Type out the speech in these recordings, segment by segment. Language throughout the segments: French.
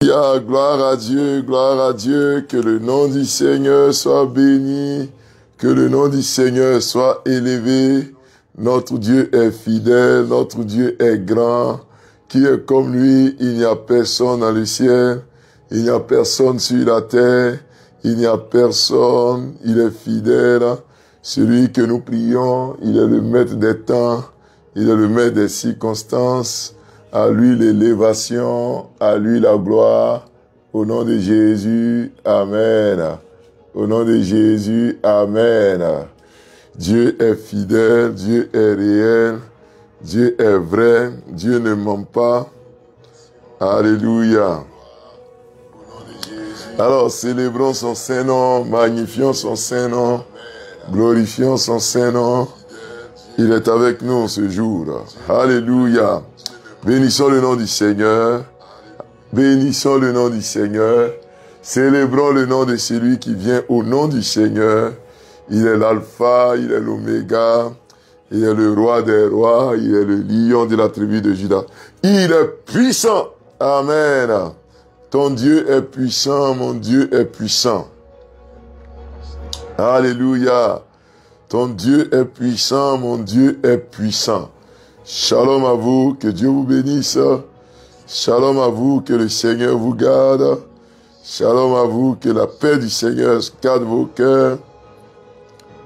Gloire à Dieu, que le nom du Seigneur soit béni, que le nom du Seigneur soit élevé. Notre Dieu est fidèle, notre Dieu est grand. Qui est comme lui? Il n'y a personne dans le ciel, il n'y a personne sur la terre, il n'y a personne, il est fidèle. Celui que nous prions, il est le maître des temps, il est le maître des circonstances. À lui l'élévation, à lui la gloire. Au nom de Jésus, Amen. Au nom de Jésus, Amen. Dieu est fidèle, Dieu est réel, Dieu est vrai, Dieu ne ment pas. Alléluia. Alors, célébrons son Saint-Nom, magnifions son Saint-Nom, glorifions son Saint-Nom. Il est avec nous ce jour. Alléluia. Bénissons le nom du Seigneur. Bénissons le nom du Seigneur. Célébrons le nom de celui qui vient au nom du Seigneur. Il est l'alpha, il est l'oméga. Il est le roi des rois. Il est le lion de la tribu de Juda. Il est puissant. Amen. Ton Dieu est puissant, mon Dieu est puissant. Alléluia. Ton Dieu est puissant, mon Dieu est puissant. Shalom à vous, que Dieu vous bénisse. Shalom à vous, que le Seigneur vous garde. Shalom à vous, que la paix du Seigneur garde vos cœurs.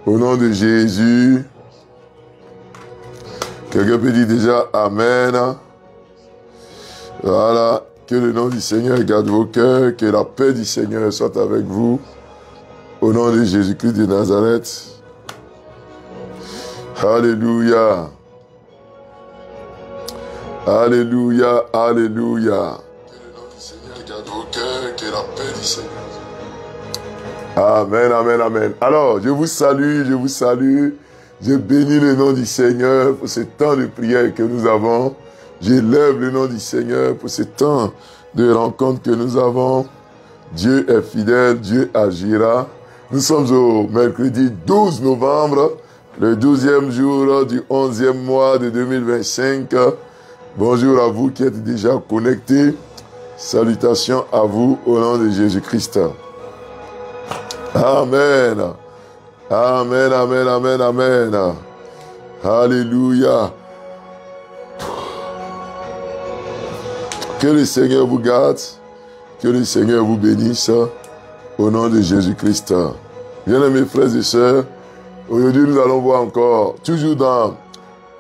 Au nom de Jésus. Quelqu'un peut dire déjà Amen. Voilà, que le nom du Seigneur garde vos cœurs, que la paix du Seigneur soit avec vous. Au nom de Jésus-Christ de Nazareth. Alléluia. Alléluia, alléluia. Que le nom du Seigneur garde vos cœurs, que la paix du Seigneur. Amen, amen, amen. Alors, je vous salue, je vous salue. Je bénis le nom du Seigneur pour ce temps de prière que nous avons. J'élève le nom du Seigneur pour ce temps de rencontre que nous avons. Dieu est fidèle, Dieu agira. Nous sommes au mercredi 12 novembre, le 12e jour du 11e mois de 2025. Bonjour à vous qui êtes déjà connectés. Salutations à vous au nom de Jésus-Christ. Amen. Amen, amen, amen, amen. Alléluia. Que le Seigneur vous garde. Que le Seigneur vous bénisse. Au nom de Jésus-Christ. Bien-aimés frères et sœurs, aujourd'hui nous allons voir encore, toujours dans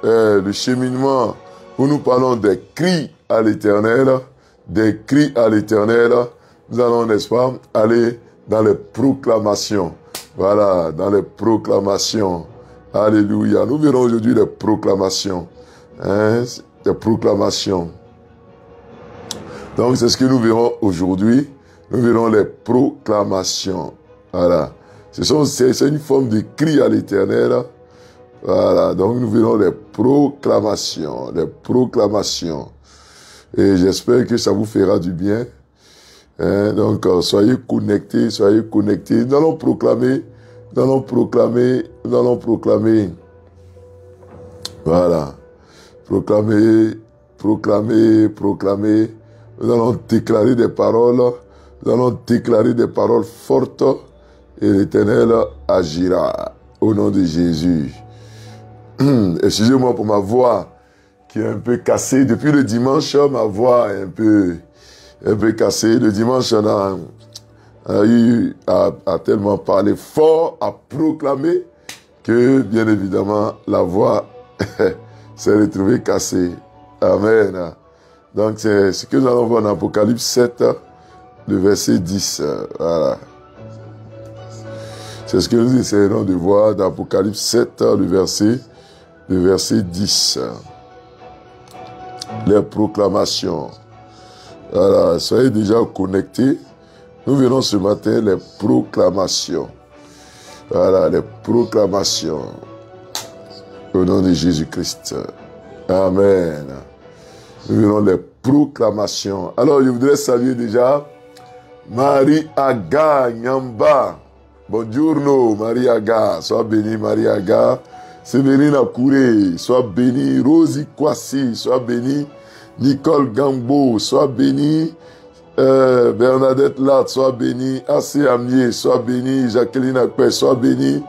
le cheminement, où nous parlons des cris à l'Éternel, des cris à l'Éternel. Nous allons, n'est-ce pas, aller dans les proclamations. Voilà, dans les proclamations. Alléluia. Nous verrons aujourd'hui les proclamations. Les proclamations. Donc, c'est ce que nous verrons aujourd'hui. Nous verrons les proclamations. Voilà. C'est une forme de cri à l'Éternel. Voilà, donc nous verrons les proclamations, les proclamations. Et j'espère que ça vous fera du bien. Donc, soyez connectés, soyez connectés. Nous allons proclamer, nous allons proclamer, nous allons proclamer. Voilà. Proclamer, proclamer, proclamer. Nous allons déclarer des paroles. Nous allons déclarer des paroles fortes. Et l'Éternel agira au nom de Jésus. Excusez-moi pour ma voix qui est un peu cassée. Depuis le dimanche, ma voix est un peu cassée. Le dimanche, on a tellement parlé fort, à proclamer, que bien évidemment, la voix s'est retrouvée cassée. Amen. Donc, c'est ce que nous allons voir en Apocalypse 7, le verset 10. Voilà. C'est ce que nous essayerons de voir dans Apocalypse 7, le verset 10. Les proclamations. Voilà, soyez déjà connectés. Nous verrons ce matin les proclamations. Voilà, les proclamations. Au nom de Jésus-Christ. Amen. Nous verrons les proclamations. Alors, je voudrais saluer déjà Marie Aga Nyamba. Bonjour, Marie Aga. Sois bénie, Marie Aga. Séverine Akouré. Sois bénie. Rosie Kwasi. Sois bénie. Nicole Gambo. Sois bénie. Bernadette Latte, sois bénie. Assez Amier, sois bénie. Jacqueline Akpé, sois bénie.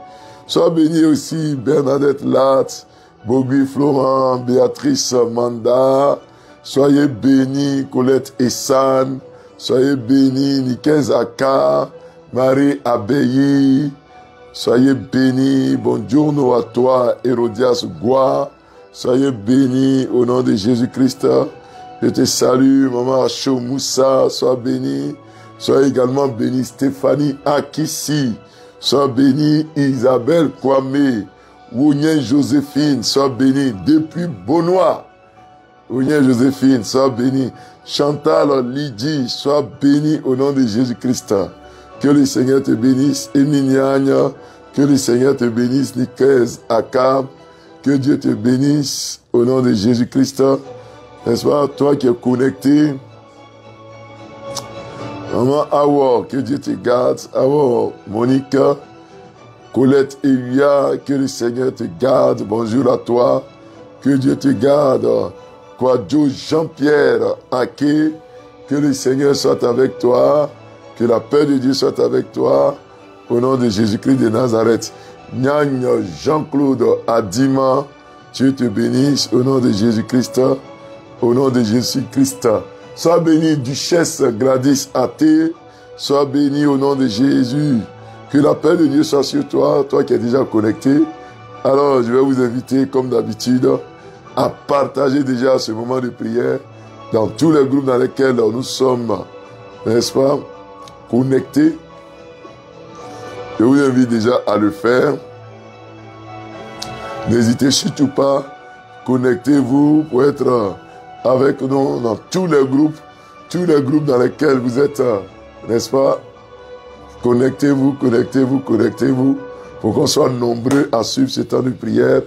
Sois bénie aussi Bernadette Latte, Bobby Florent, Béatrice Manda. Soyez bénie Colette Essan. Soyez bénie Niken Zaka, Marie Abeyi. Soyez bénie. Bonjour à toi Hérodias Goua. Soyez bénie au nom de Jésus-Christ. Je te salue, Maman Acho Moussa, sois bénie. Sois également bénie Stéphanie Akissi. Sois bénie Isabelle Kwame. Wounien Joséphine, sois bénie. Depuis Bonois. Wounien Joséphine, sois bénie. Chantal Lydie, sois bénie au nom de Jésus-Christ. Que le Seigneur te bénisse. Eminiagne, que le Seigneur te bénisse. Nikez Akab, que Dieu te bénisse au nom de Jésus-Christ. N'est-ce pas, toi qui es connecté, Maman Awa, que Dieu te garde. Awa, Monique, Colette Elia, que le Seigneur te garde. Bonjour à toi, que Dieu te garde. Kwadjo Jean-Pierre Ake, que le Seigneur soit avec toi, que la paix de Dieu soit avec toi, au nom de Jésus-Christ de Nazareth. Nyagne Jean-Claude Adima, Dieu te bénisse au nom de Jésus-Christ. Au nom de Jésus-Christ. Sois bénie, Duchesse Gladys Athé. Sois bénie au nom de Jésus. Que la paix de Dieu soit sur toi, toi qui es déjà connecté. Alors, je vais vous inviter, comme d'habitude, à partager déjà ce moment de prière dans tous les groupes dans lesquels nous sommes, n'est-ce pas, connectés. Je vous invite déjà à le faire. N'hésitez surtout pas. Connectez-vous pour être avec nous dans tous les groupes dans lesquels vous êtes, n'est-ce pas? Connectez-vous, connectez-vous, connectez-vous, pour qu'on soit nombreux à suivre ce temps de prière.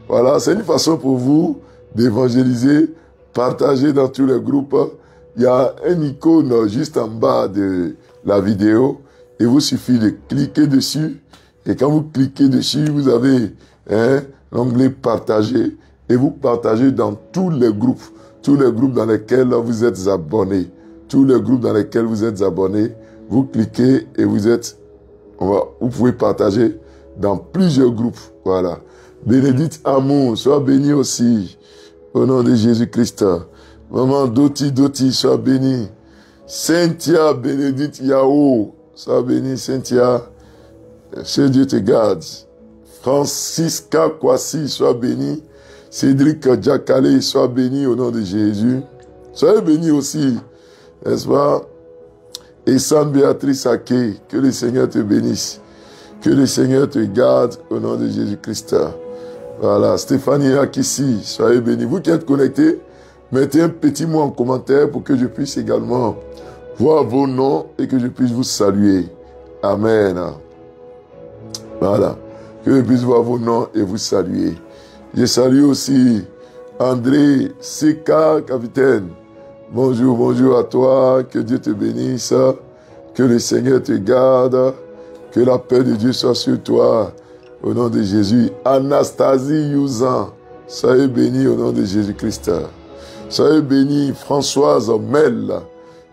Voilà, c'est une façon pour vous d'évangéliser, partager dans tous les groupes. Il y a un icône juste en bas de la vidéo, et vous suffit de cliquer dessus, et quand vous cliquez dessus, vous avez l'onglet partager, et vous partagez dans tous les groupes dans lesquels vous êtes abonnés. Tous les groupes dans lesquels vous êtes abonnés, vous cliquez et vous pouvez partager dans plusieurs groupes. Voilà. Bénédicte Amour, sois bénie aussi. Au nom de Jésus-Christ. Maman Doti, sois bénie. Cynthia Bénédicte Yao, sois bénie Cynthia. Que Dieu te garde. Francisca Kwasi, sois bénie. Cédric Diakale, sois béni au nom de Jésus. Soyez bénis aussi, n'est-ce pas? Et San Béatrice Ake, que le Seigneur te bénisse. Que le Seigneur te garde au nom de Jésus-Christ. Voilà, Stéphanie Akissi, soyez bénis. Vous qui êtes connectés, mettez un petit mot en commentaire pour que je puisse également voir vos noms et que je puisse vous saluer. Amen. Voilà, que je puisse voir vos noms et vous saluer. Je salue aussi André Seka, capitaine. Bonjour à toi. Que Dieu te bénisse. Que le Seigneur te garde. Que la paix de Dieu soit sur toi. Au nom de Jésus. Anastasie Youzan. Soyez bénie au nom de Jésus-Christ. Soyez bénie Françoise Mel.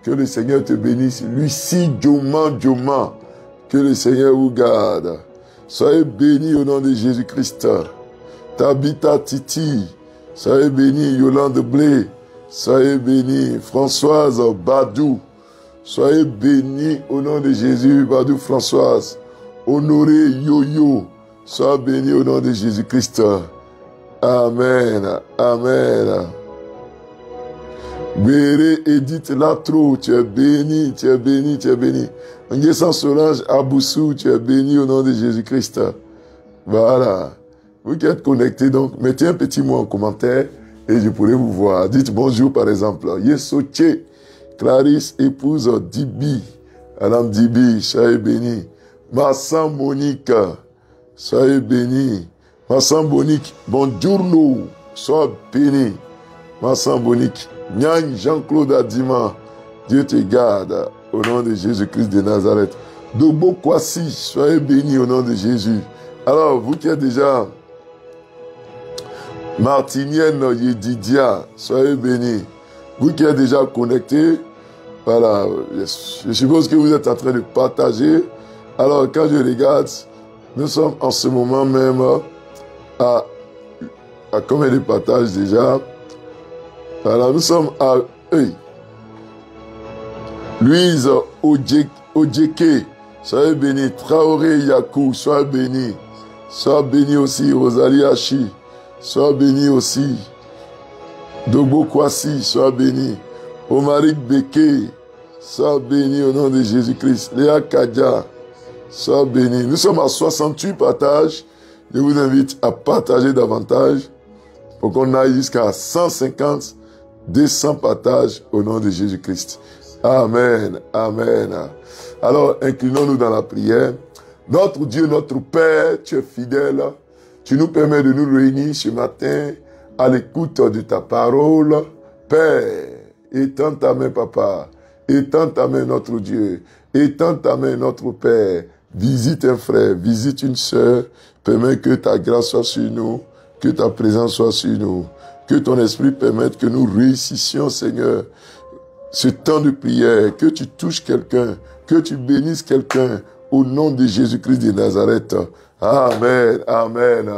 Que le Seigneur te bénisse. Lucie Djoma. Que le Seigneur vous garde. Soyez bénie au nom de Jésus-Christ. Tabitha Titi, soyez bénie. Yolande Blé, soyez bénie. Françoise Badou, soyez bénie au nom de Jésus. Badou Françoise. Honoré Yo-Yo, sois bénie au nom de Jésus-Christ. Amen. Amen. Béré Edith Latro, tu es bénie, tu es bénie, tu es bénie. Nguessan Solange Aboussou, tu es bénie au nom de Jésus-Christ. Voilà. Vous qui êtes connectés, donc, mettez un petit mot en commentaire et je pourrai vous voir. Dites bonjour, par exemple. Yesoche, Clarisse, épouse Dibi. Madame Dibi, soyez bénie. Massan Monique, soyez bénie. Massan Monique, bonjour, sois bénie. Massan Monique, Nyan Jean-Claude Adima, Dieu te garde au nom de Jésus-Christ de Nazareth. Dogbo Kwasi, soyez bénie au nom de Jésus. Alors, vous qui êtes déjà Martinienne Yedidia, soyez bénis. Vous qui êtes déjà connectés, Voilà, je suppose que vous êtes en train de partager. Alors, quand je regarde, nous sommes en ce moment même à combien de partages déjà? Voilà, nous sommes à... Hey, Louise Odjeke, soyez béni. Traoré Yakou, soyez béni. Sois béni aussi, Rosalie Hachi. Sois béni aussi. Dogbo Kwasi, sois béni. Omarik Beke, sois béni au nom de Jésus-Christ. Léa Kadja, sois béni. Nous sommes à 68 partages. Je vous invite à partager davantage pour qu'on aille jusqu'à 150, 200 partages au nom de Jésus-Christ. Amen, amen. Alors, inclinons-nous dans la prière. Notre Dieu, notre Père, tu es fidèle. Tu nous permets de nous réunir ce matin à l'écoute de ta parole. Père, étends ta main, Papa. Étends ta main, notre Dieu. Étends ta main, notre Père. Visite un frère, visite une sœur. Permets que ta grâce soit sur nous, que ta présence soit sur nous. Que ton esprit permette que nous réussissions, Seigneur, ce temps de prière, que tu touches quelqu'un, que tu bénisses quelqu'un, au nom de Jésus-Christ de Nazareth. Amen, amen,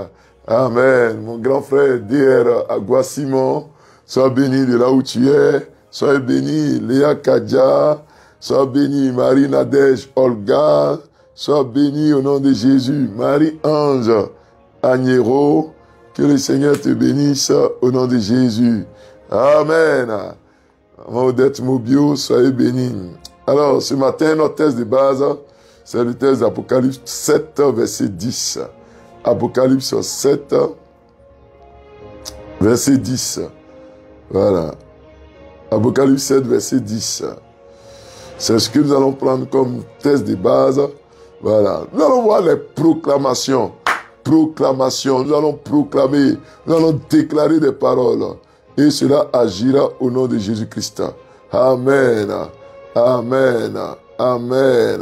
amen. Mon grand frère DR Aguasimon, sois béni de là où tu es. Sois béni Léa Kadja. Sois béni Marie Nadège Olga. Sois béni au nom de Jésus. Marie-Ange Agnero. Que le Seigneur te bénisse au nom de Jésus. Amen. Maudette Mobio, soyez béni. Alors, ce matin, notre thèse de base, c'est le texte d'Apocalypse 7, verset 10. Apocalypse 7, verset 10. Voilà. Apocalypse 7, verset 10. C'est ce que nous allons prendre comme texte de base. Voilà. Nous allons voir les proclamations. Proclamations. Nous allons proclamer. Nous allons déclarer des paroles. Et cela agira au nom de Jésus-Christ. Amen. Amen. Amen.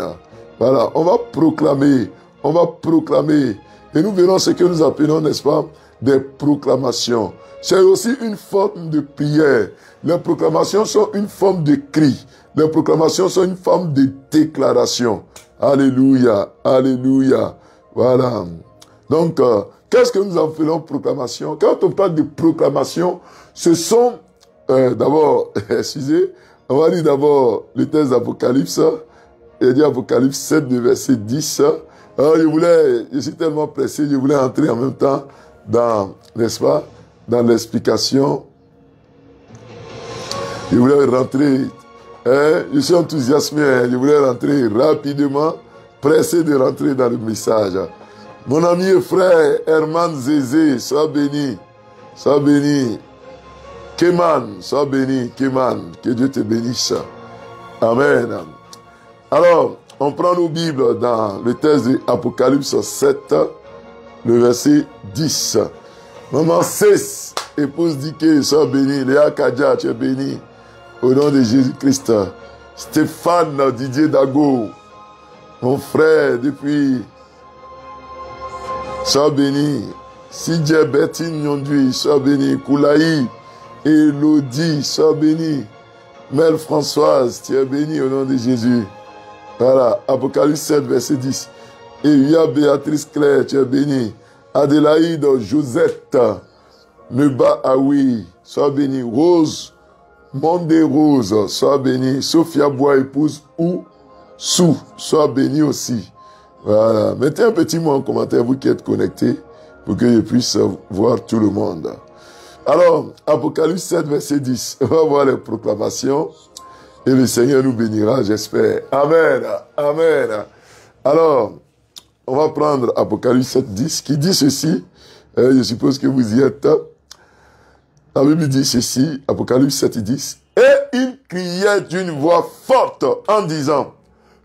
Voilà, on va proclamer, et nous verrons ce que nous appelons, n'est-ce pas, des proclamations. C'est aussi une forme de prière. Les proclamations sont une forme de cri. Les proclamations sont une forme de déclaration. Alléluia, alléluia. Voilà. Donc, qu'est-ce que nous appelons proclamation? Quand on parle de proclamation, ce sont, d'abord, excusez, on va lire d'abord le texte d'Apocalypse. Il dit Apocalypse 7, de verset 10. Alors, je suis tellement pressé, je voulais entrer en même temps dans, n'est-ce pas, dans l'explication. Je voulais rentrer, je suis enthousiasmé, je voulais rentrer rapidement, pressé de rentrer dans le message. Mon ami et frère Herman Zézé, sois béni, sois béni. Kéman, sois béni, Kéman, que Dieu te bénisse. Amen. Alors, on prend nos Bibles dans le texte de Apocalypse 7, le verset 10. Maman cesse, épouse Dike, sois bénie. Léa Kadja, tu es bénie. Au nom de Jésus-Christ. Stéphane Didier Dago, mon frère depuis, sois béni. Sidje Bertine Nyondui, sois béni. Koulaï, Elodie, sois béni. Mel Françoise, tu es bénie au nom de Jésus. Voilà, Apocalypse 7, verset 10. Et Via Béatrice Claire, tu es bénie. Adélaïde Josette, Neba Aoui, sois bénie. Rose, Monde Rose, sois bénie. Sophia Bois, épouse ou Sou, sois bénie aussi. Voilà, mettez un petit mot en commentaire, vous qui êtes connectés, pour que je puisse voir tout le monde. Alors, Apocalypse 7, verset 10, on va voir les proclamations. Et le Seigneur nous bénira, j'espère. Amen. Amen. Alors, on va prendre Apocalypse 7, 10, qui dit ceci. Je suppose que vous y êtes. La Bible dit ceci, Apocalypse 7, 10. Et il criait d'une voix forte en disant,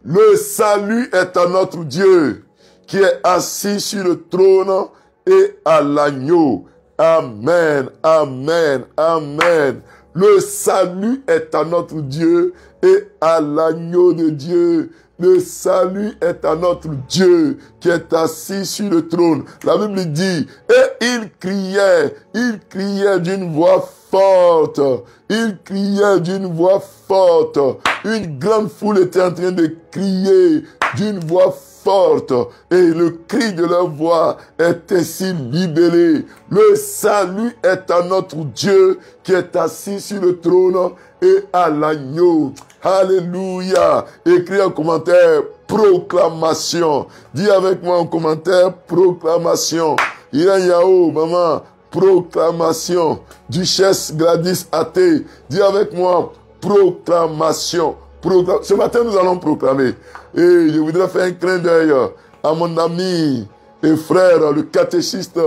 le salut est à notre Dieu, qui est assis sur le trône et à l'agneau. Amen. Amen. Amen. Le salut est à notre Dieu et à l'agneau de Dieu. Le salut est à notre Dieu qui est assis sur le trône. La Bible dit, et il criait d'une voix forte. Il criait d'une voix forte. Une grande foule était en train de crier d'une voix forte. Et le cri de leur voix est ainsi libellé. Le salut est à notre Dieu qui est assis sur le trône et à l'agneau. Alléluia. Écris en commentaire, proclamation. Dis avec moi en commentaire, proclamation. Yao, maman, proclamation. Duchesse Gladys Athée, dis avec moi, proclamation. Ce matin, nous allons proclamer. Et je voudrais faire un clin d'œil à mon ami et frère, le catéchiste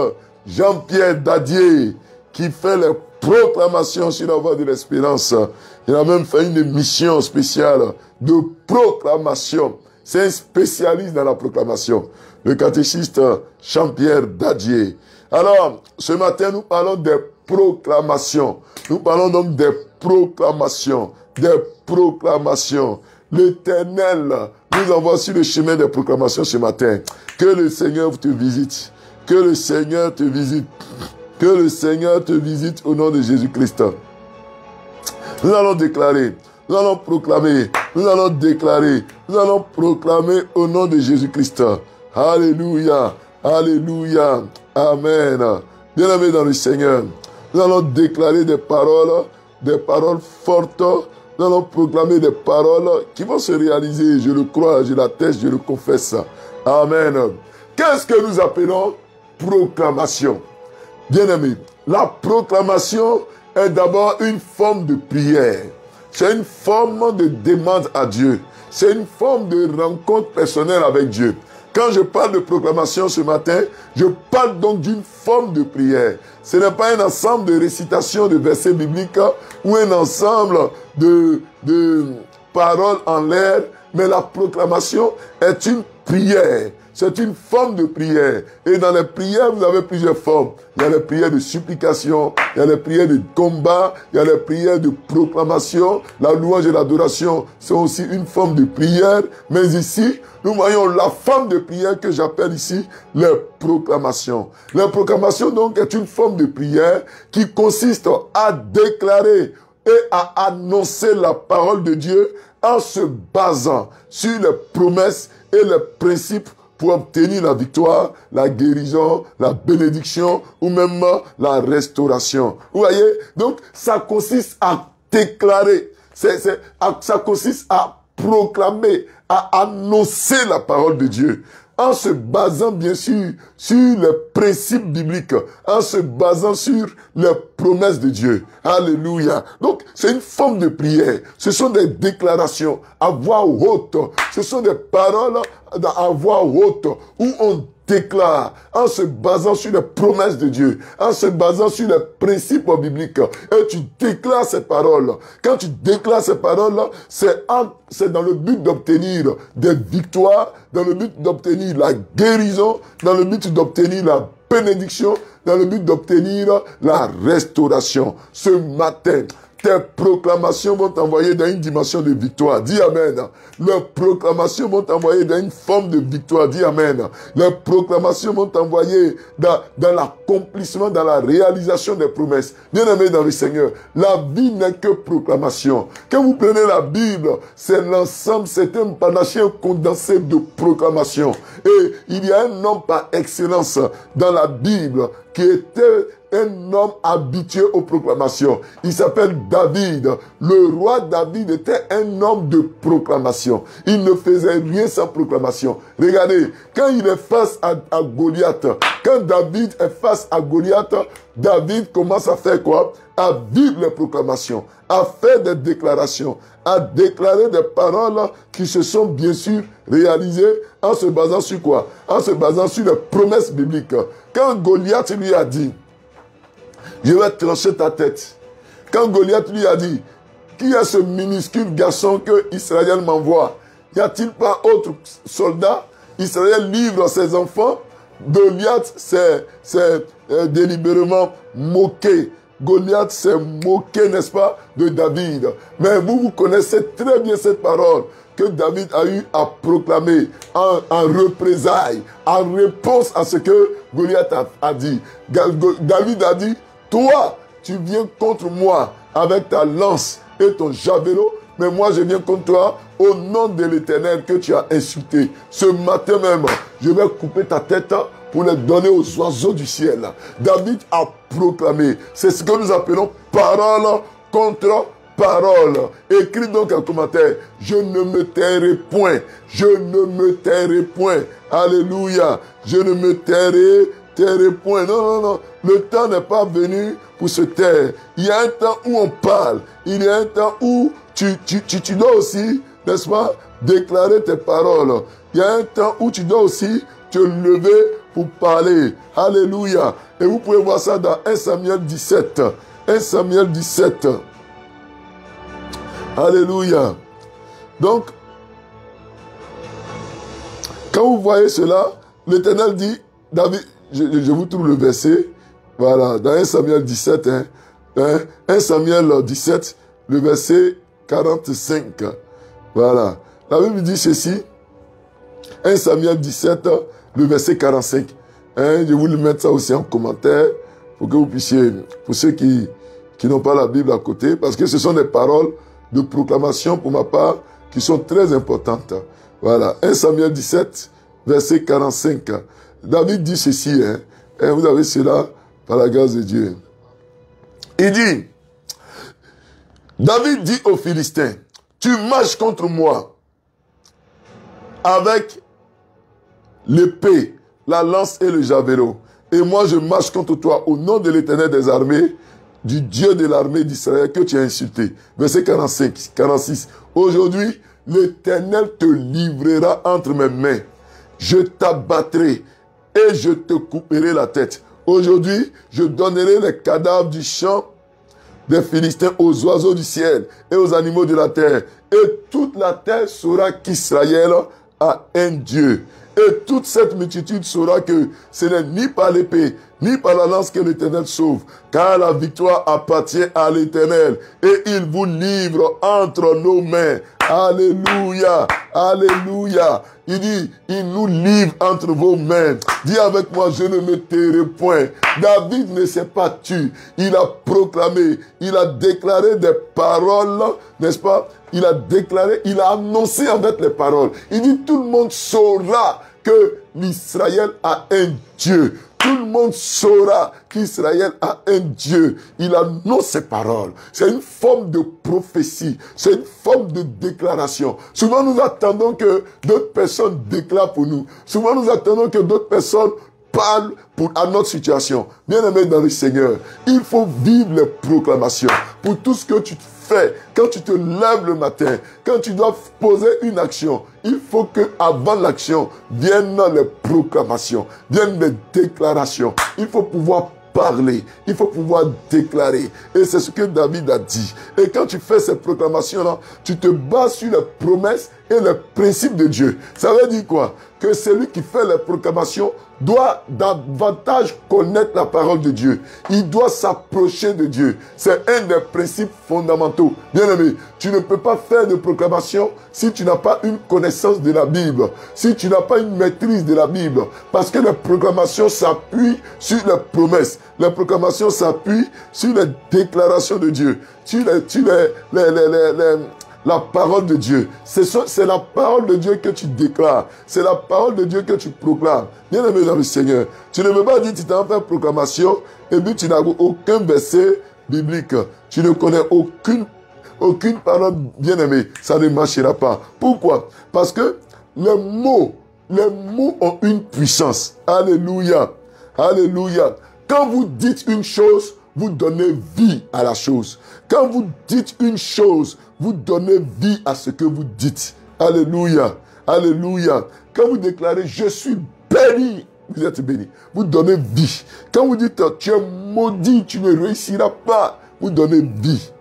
Jean-Pierre Dadier, qui fait les proclamations sur la voie de l'espérance. Il a même fait une émission spéciale de proclamation. C'est un spécialiste dans la proclamation. Le catéchiste Jean-Pierre Dadier. Alors, ce matin, nous parlons des proclamations. Nous parlons donc des proclamations. Des proclamations. L'Éternel nous envoie sur le chemin des proclamations ce matin. Que le Seigneur te visite. Que le Seigneur te visite. Que le Seigneur te visite au nom de Jésus-Christ. Nous allons déclarer, nous allons proclamer, nous allons déclarer, nous allons proclamer au nom de Jésus-Christ. Alléluia, alléluia, amen. Bien-aimés dans le Seigneur, nous allons déclarer des paroles fortes. Nous allons proclamer des paroles qui vont se réaliser. Je le crois, je l'atteste, je le confesse. Amen. Qu'est-ce que nous appelons proclamation? Bien-aimés, la proclamation est d'abord une forme de prière. C'est une forme de demande à Dieu. C'est une forme de rencontre personnelle avec Dieu. Quand je parle de proclamation ce matin, je parle donc d'une forme de prière. Ce n'est pas un ensemble de récitations de versets bibliques ou un ensemble de paroles en l'air, mais la proclamation est une prière. C'est une forme de prière. Et dans les prières, vous avez plusieurs formes. Il y a les prières de supplication, il y a les prières de combat, il y a les prières de proclamation. La louange et l'adoration sont aussi une forme de prière. Mais ici, nous voyons la forme de prière que j'appelle ici les proclamations. La proclamation donc est une forme de prière qui consiste à déclarer et à annoncer la parole de Dieu en se basant sur les promesses et les principes pour obtenir la victoire, la guérison, la bénédiction ou même la restauration. Vous voyez? Donc, ça consiste à déclarer, ça consiste à proclamer, à annoncer la parole de Dieu, en se basant bien sûr sur les principes bibliques, en se basant sur les promesses de Dieu. Alléluia. Donc, c'est une forme de prière. Ce sont des déclarations à voix haute. Ce sont des paroles à voix haute où on déclare en se basant sur les promesses de Dieu, en se basant sur les principes bibliques. Et tu déclares ces paroles. Quand tu déclares ces paroles, c'est dans le but d'obtenir des victoires, dans le but d'obtenir la guérison, dans le but d'obtenir la bénédiction, dans le but d'obtenir la restauration. Ce matin, tes proclamations vont t'envoyer dans une dimension de victoire. Dis Amen. Leurs proclamations vont t'envoyer dans une forme de victoire. Dis Amen. Leurs proclamations vont t'envoyer dans l'accomplissement, dans la réalisation des promesses. Bien-aimés dans le Seigneur, la vie n'est que proclamation. Quand vous prenez la Bible, c'est l'ensemble, c'est un panaché condensé de proclamations. Et il y a un homme par excellence dans la Bible qui était un homme habitué aux proclamations. Il s'appelle David. Le roi David était un homme de proclamation. Il ne faisait rien sans proclamation. Regardez, quand il est face à Goliath, quand David est face à Goliath, David commence à faire quoi? À vivre les proclamations, à faire des déclarations, à déclarer des paroles qui se sont bien sûr réalisées en se basant sur quoi? En se basant sur les promesses bibliques. Quand Goliath lui a dit, je vais trancher ta tête. Quand Goliath lui a dit, qui est ce minuscule garçon que Israël m'envoie? Y a-t-il pas autre soldat? Israël livre ses enfants. Goliath s'est délibérément moqué Goliath s'est moqué, n'est-ce pas, de David. Mais vous connaissez très bien cette parole que David a eu à proclamer en représailles, en réponse à ce que Goliath a dit. David a dit, toi, tu viens contre moi avec ta lance et ton javelot, mais moi je viens contre toi au nom de l'Éternel que tu as insulté. Ce matin même, je vais couper ta tête pour les donner aux oiseaux du ciel. David a proclamé. C'est ce que nous appelons parole contre parole. Écris donc un commentaire. Je ne me tairai point. Je ne me tairai point. Alléluia. Je ne me tairai point. Non, non, non. Le temps n'est pas venu pour se taire. Il y a un temps où on parle. Il y a un temps où tu dois aussi, n'est-ce pas, déclarer tes paroles. Il y a un temps où tu dois aussi te lever pour parler. Alléluia. Et vous pouvez voir ça dans 1 Samuel 17. 1 Samuel 17. Alléluia. Donc, quand vous voyez cela, l'Éternel dit, David, je vous trouve le verset, voilà, dans 1 Samuel 17, 1 Samuel 17, le verset 45. Voilà. La Bible dit ceci, 1 Samuel 17, le verset 45. Je vais vous le mettre ça aussi en commentaire pour que vous puissiez, pour ceux qui n'ont pas la Bible à côté, parce que ce sont des paroles de proclamation pour ma part qui sont très importantes. Voilà. 1 Samuel 17, verset 45. David dit ceci, vous avez cela par la grâce de Dieu. Il dit, David dit aux Philistins, tu marches contre moi avec l'épée, la lance et le javelot. Et moi, je marche contre toi au nom de l'Éternel des armées, du Dieu de l'armée d'Israël que tu as insulté. Verset 45, 46. Aujourd'hui, l'Éternel te livrera entre mes mains. Je t'abattrai et je te couperai la tête. Aujourd'hui, je donnerai les cadavres du champ des Philistins aux oiseaux du ciel et aux animaux de la terre. Et toute la terre saura qu'Israël a un Dieu. Et toute cette multitude saura que ce n'est ni par l'épée, ni par la lance que l'Éternel sauve, car la victoire appartient à l'Éternel, et il vous livre entre nos mains. Alléluia, alléluia. Il dit, il nous livre entre vos mains. Dis avec moi, je ne me tairai point. David ne s'est pas tué. Il a proclamé, il a déclaré des paroles, n'est-ce pas? Il a déclaré, il a annoncé avec les paroles. Il dit, tout le monde saura que l'Israël a un Dieu. Tout le monde saura qu'Israël a un Dieu. Il annonce ses paroles. C'est une forme de prophétie. C'est une forme de déclaration. Souvent, nous attendons que d'autres personnes déclarent pour nous. Souvent, nous attendons que d'autres personnes parlent à notre situation. Bien-aimé dans le Seigneur, il faut vivre les proclamations. Pour tout ce que tu fais, quand tu te lèves le matin, quand tu dois poser une action, il faut que avant l'action viennent les proclamations, viennent les déclarations. Il faut pouvoir parler, il faut pouvoir déclarer. Et c'est ce que David a dit. Et quand tu fais ces proclamations-là, tu te bases sur les promesses et les principes de Dieu. Ça veut dire quoi? Que celui qui fait les proclamations doit davantage connaître la parole de Dieu. Il doit s'approcher de Dieu. C'est un des principes fondamentaux. Bien aimé, tu ne peux pas faire de proclamation si tu n'as pas une connaissance de la Bible, si tu n'as pas une maîtrise de la Bible. Parce que les proclamations s'appuient sur les promesses. Les proclamations s'appuient sur les déclarations de Dieu, sur la parole de Dieu. C'est la parole de Dieu que tu déclares. C'est la parole de Dieu que tu proclames. Bien aimé dans le Seigneur, tu ne peux pas dire que tu t'en fais proclamation et puis tu n'as aucun verset biblique. Tu ne connais aucune parole bien aimée. Ça ne marchera pas. Pourquoi? Parce que les mots ont une puissance. Alléluia. Alléluia. Quand vous dites une chose, vous donnez vie à la chose. Quand vous dites une chose, vous donnez vie à ce que vous dites. Alléluia. Alléluia. Quand vous déclarez, je suis béni, vous êtes béni. Vous donnez vie. Quand vous dites, tu es maudit, tu ne réussiras pas, vous donnez vie.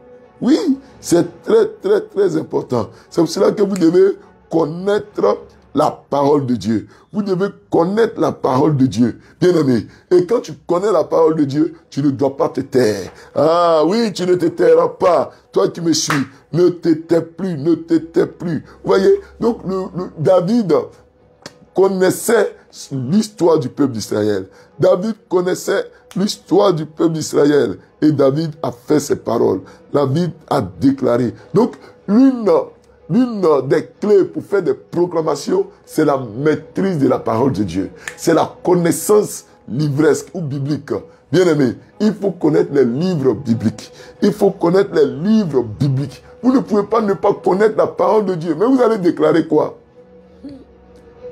Oui, c'est très, très, très important. C'est pour cela que vous devez connaître la parole de Dieu. Vous devez connaître la parole de Dieu. Bien-aimé. Et quand tu connais la parole de Dieu, tu ne dois pas te taire. Ah oui, tu ne te tairas pas. Toi qui me suis, ne te tais plus, ne te tais plus. Vous voyez? Donc, David connaissait l'histoire du peuple d'Israël. David connaissait l'histoire du peuple d'Israël. Et David a fait ses paroles. David a déclaré. Donc, l'une des clés pour faire des proclamations, c'est la maîtrise de la parole de Dieu. C'est la connaissance livresque ou biblique. Bien-aimé, il faut connaître les livres bibliques. Il faut connaître les livres bibliques. Vous ne pouvez pas ne pas connaître la parole de Dieu. Mais vous allez déclarer quoi?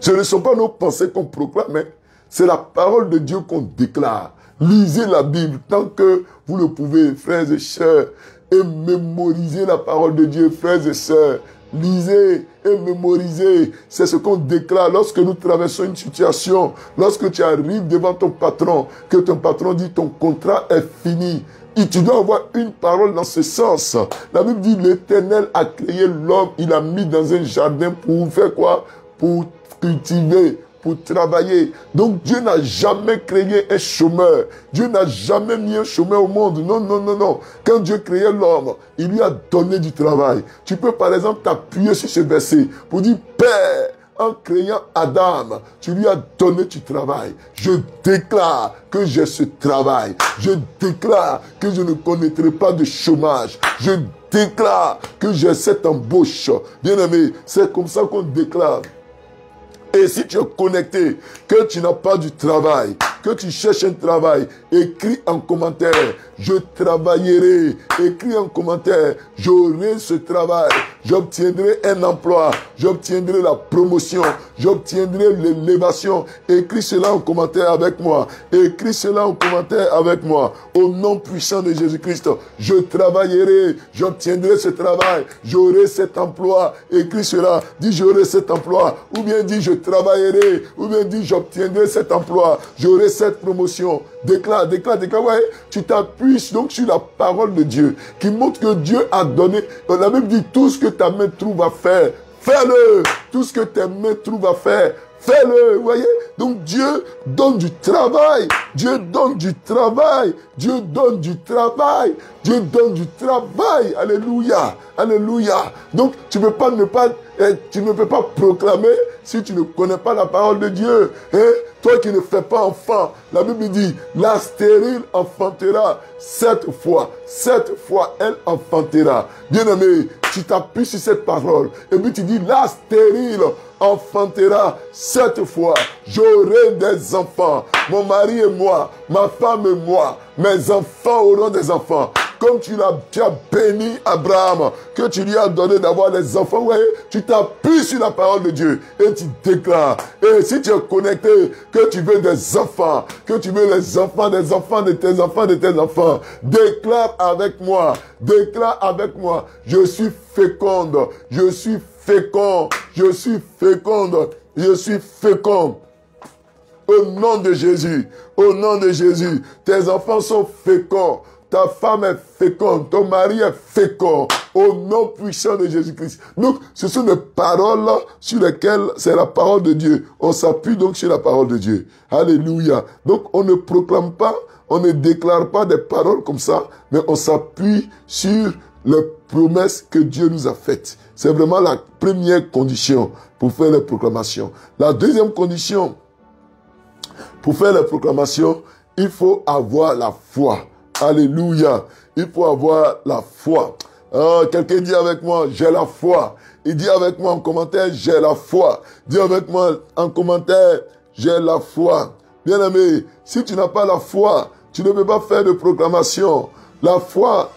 Ce ne sont pas nos pensées qu'on proclame, c'est la parole de Dieu qu'on déclare. Lisez la Bible tant que vous le pouvez, frères et sœurs, et mémorisez la parole de Dieu, frères et sœurs. Lisez et mémorisez. C'est ce qu'on déclare lorsque nous traversons une situation, lorsque tu arrives devant ton patron, que ton patron dit ton contrat est fini. Et tu dois avoir une parole dans ce sens. La Bible dit l'Éternel a créé l'homme, il l'a mis dans un jardin pour faire quoi? Pour cultiver, pour travailler. Donc Dieu n'a jamais créé un chômeur. Dieu n'a jamais mis un chômeur au monde. Non, non, non, non. Quand Dieu créait l'homme, il lui a donné du travail. Tu peux par exemple t'appuyer sur ce verset pour dire, Père, en créant Adam, tu lui as donné du travail. Je déclare que j'ai ce travail. Je déclare que je ne connaîtrai pas de chômage. Je déclare que j'ai cette embauche. Bien-aimé, c'est comme ça qu'on déclare. Et si tu es connecté, que tu n'as pas du travail, que tu cherches un travail, écris en commentaire, je travaillerai. Écris en commentaire, j'aurai ce travail, j'obtiendrai un emploi, j'obtiendrai la promotion, j'obtiendrai l'élévation. Écris cela en commentaire avec moi. Écris cela en commentaire avec moi. Au nom puissant de Jésus-Christ, je travaillerai, j'obtiendrai ce travail, j'aurai cet emploi. Écris cela, dis j'aurai cet emploi, ou bien dis je travaillerai, ou bien dis j'obtiendrai cet emploi, j'aurai cette promotion. Déclare, déclare, déclare. Ouais, tu t'appuies donc sur la parole de Dieu qui montre que Dieu a donné. La Bible dit tout ce que ta main trouve à faire, fais-le. Tout ce que tes mains trouvent à faire, fais-le. Vous voyez? Donc Dieu donne du travail. Dieu donne du travail. Dieu donne du travail. Dieu donne du travail. Alléluia. Alléluia. Donc tu ne peux pas proclamer si tu ne connais pas la parole de Dieu. Hein? Toi qui ne fais pas enfant, la Bible dit, la stérile enfantera 7 fois. 7 fois elle enfantera. Bien-aimé, tu t'appuies sur cette parole. Et puis tu dis, la stérile enfantera 7 fois. J'aurai des enfants. Mon mari et moi, ma femme et moi, mes enfants auront des enfants. Comme tu as béni Abraham, que tu lui as donné d'avoir des enfants, ouais, tu t'appuies sur la parole de Dieu et tu déclares. Et si tu es connecté, que tu veux des enfants, que tu veux les enfants des enfants de tes enfants, de tes enfants, déclare avec moi, déclare avec moi, je suis féconde, je suis fécond, je suis féconde, je suis fécond. Au nom de Jésus, au nom de Jésus, tes enfants sont féconds. Ta femme est féconde, ton mari est fécond, au nom puissant de Jésus-Christ. Donc, ce sont des paroles sur lesquelles c'est la parole de Dieu. On s'appuie donc sur la parole de Dieu. Alléluia. Donc, on ne proclame pas, on ne déclare pas des paroles comme ça, mais on s'appuie sur les promesses que Dieu nous a faites. C'est vraiment la première condition pour faire les proclamations. La deuxième condition, pour faire les proclamations, il faut avoir la foi. Alléluia. Il faut avoir la foi. Quelqu'un dit avec moi, j'ai la foi. Il dit avec moi en commentaire, j'ai la foi. Dis avec moi en commentaire, j'ai la foi. Bien-aimé, si tu n'as pas la foi, tu ne peux pas faire de proclamation. La foi,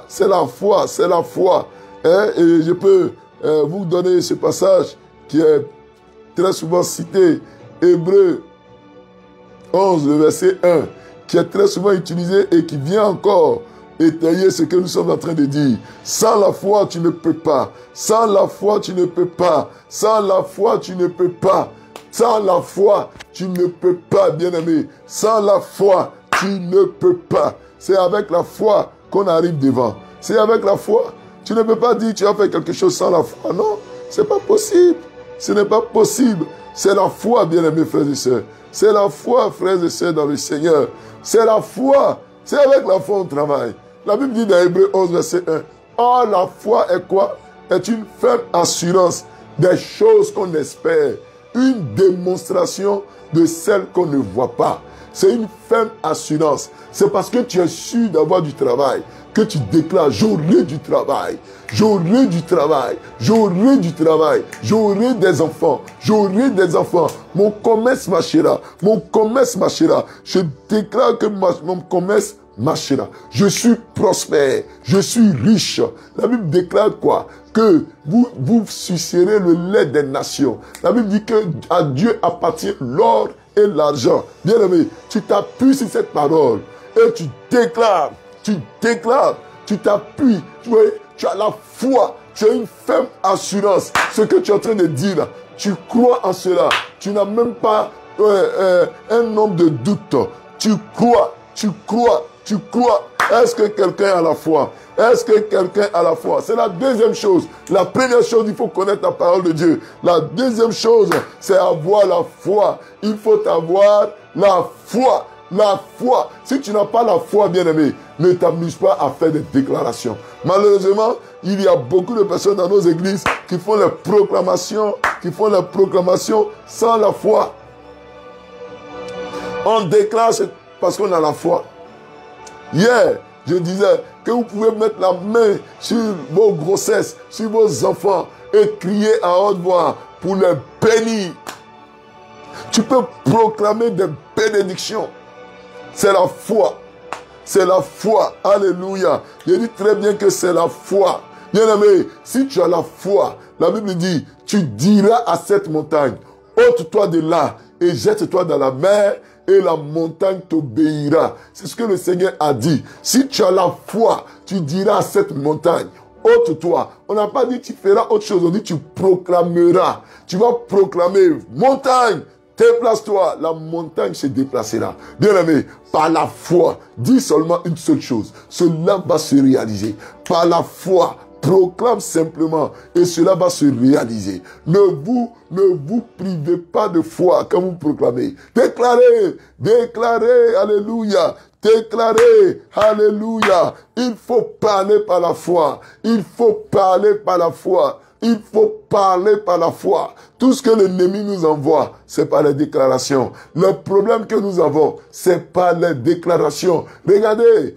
c'est la foi, c'est la foi. Et je peux vous donner ce passage qui est très souvent cité, Hébreux 11, le verset 1. Qui est très souvent utilisé et qui vient encore étayer ce que nous sommes en train de dire. Sans la foi, tu ne peux pas. Sans la foi, tu ne peux pas. Sans la foi, tu ne peux pas. Sans la foi, tu ne peux pas, bien-aimé. Sans la foi, tu ne peux pas. C'est avec la foi qu'on arrive devant. C'est avec la foi. Tu ne peux pas dire tu as fait quelque chose sans la foi. Non, c'est pas possible. Ce n'est pas possible. C'est la foi, bien-aimés frères et sœurs. C'est la foi, frères et sœurs, dans le Seigneur. C'est la foi. C'est avec la foi qu'on travaille. La Bible dit dans Hébreux 11, verset 1. Or, la foi est quoi? Est une ferme assurance des choses qu'on espère. Une démonstration de celles qu'on ne voit pas. C'est une ferme assurance. C'est parce que tu es sûr d'avoir du travail que tu déclares, j'aurai du travail, j'aurai du travail, j'aurai du travail, j'aurai des enfants, mon commerce marchera, mon commerce marchera. Je déclare que mon commerce marchera. Je suis prospère, je suis riche. La Bible déclare quoi? Que vous sucerez le lait des nations. La Bible dit que à Dieu appartient l'or et l'argent. Bien-aimé, tu t'appuies sur cette parole et tu déclares, tu t'appuies, tu as la foi, tu as une ferme assurance. Ce que tu es en train de dire là, tu crois en cela. Tu n'as même pas un nombre de doutes. Tu crois. Est-ce que quelqu'un a la foi? Est-ce que quelqu'un a la foi? C'est la deuxième chose. La première chose, il faut connaître la parole de Dieu. La deuxième chose, c'est avoir la foi. Il faut avoir la foi. La foi. Si tu n'as pas la foi, bien-aimé, ne t'amuse pas à faire des déclarations. Malheureusement, il y a beaucoup de personnes dans nos églises qui font les proclamations sans la foi. On déclare parce qu'on a la foi. Hier, je disais que vous pouvez mettre la main sur vos grossesses, sur vos enfants et crier à haute voix pour les bénir. Tu peux proclamer des bénédictions. C'est la foi. C'est la foi. Alléluia. Je dis très bien que c'est la foi. Bien-aimé, si tu as la foi, la Bible dit, tu diras à cette montagne, ôte-toi de là et jette-toi dans la mer et la montagne t'obéira. C'est ce que le Seigneur a dit. Si tu as la foi, tu diras à cette montagne, ôte-toi. On n'a pas dit tu feras autre chose, on dit tu proclameras. Tu vas proclamer, montagne, déplace-toi, la montagne se déplacera. Bien-aimé, par la foi, dis seulement une seule chose. Cela va se réaliser. Par la foi, proclame simplement et cela va se réaliser. Ne vous privez pas de foi quand vous proclamez. Déclarez, alléluia. Déclarez, alléluia. Il faut parler par la foi. Il faut parler par la foi. Il faut parler par la foi. Tout ce que l'ennemi nous envoie, c'est pas les déclarations. Le problème que nous avons, c'est pas les déclarations. Regardez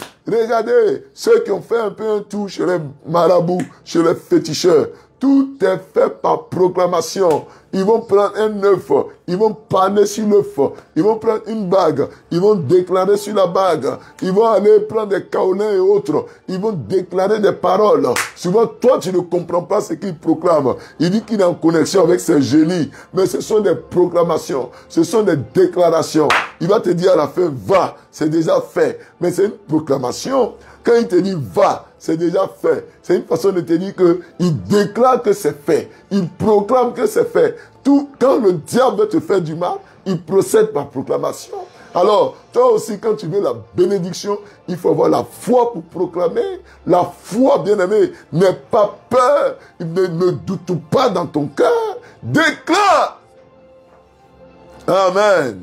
ceux qui ont fait un peu un tour chez les marabouts, chez les féticheurs. Tout est fait par proclamation. Ils vont prendre un œuf, ils vont parler sur l'œuf, ils vont prendre une bague, ils vont déclarer sur la bague, ils vont aller prendre des kaolins et autres, ils vont déclarer des paroles. Souvent, toi, tu ne comprends pas ce qu'ils proclament. Il dit qu'il est en connexion avec ses génies, mais ce sont des proclamations, ce sont des déclarations. Il va te dire à la fin, va, c'est déjà fait, mais c'est une proclamation. Quand il te dit va, c'est déjà fait. C'est une façon de te dire qu'il déclare que c'est fait. Il proclame que c'est fait. Quand le diable veut te faire du mal, il procède par proclamation. Alors, toi aussi, quand tu veux la bénédiction, il faut avoir la foi pour proclamer. La foi, bien-aimé, n'aie pas peur. Ne doute pas dans ton cœur. Déclare. Amen.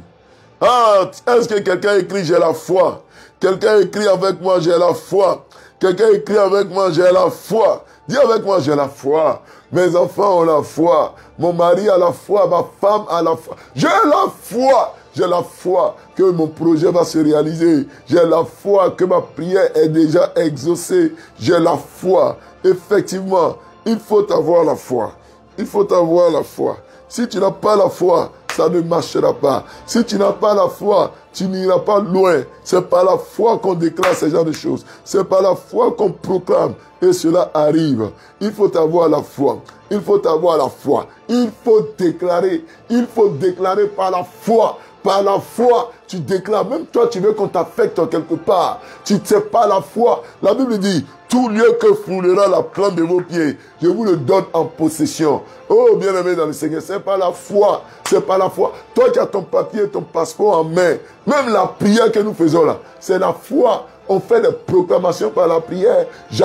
Ah, est-ce que quelqu'un écrit j'ai la foi? Quelqu'un écrit avec moi j'ai la foi. Quelqu'un écrit avec moi j'ai la foi. Dis avec moi j'ai la foi. Mes enfants ont la foi. Mon mari a la foi. Ma femme a la foi. J'ai la foi. J'ai la foi que mon projet va se réaliser. J'ai la foi que ma prière est déjà exaucée. J'ai la foi. Effectivement, il faut avoir la foi. Il faut avoir la foi. Si tu n'as pas la foi, ça ne marchera pas. Si tu n'as pas la foi, tu n'iras pas loin. C'est par la foi qu'on déclare ce genre de choses. C'est par la foi qu'on proclame. Et cela arrive. Il faut avoir la foi. Il faut avoir la foi. Il faut déclarer. Il faut déclarer par la foi. Par la foi, tu déclares. Même toi, tu veux qu'on t'affecte quelque part. Tu ne sais pas la foi. La Bible dit, tout lieu que foulera la plante de vos pieds, je vous le donne en possession. Oh, bien-aimé dans le Seigneur, c'est pas la foi. C'est pas la foi. Toi qui as ton papier, ton passeport en main, même la prière que nous faisons là, c'est la foi. On fait des proclamations par la prière. Tu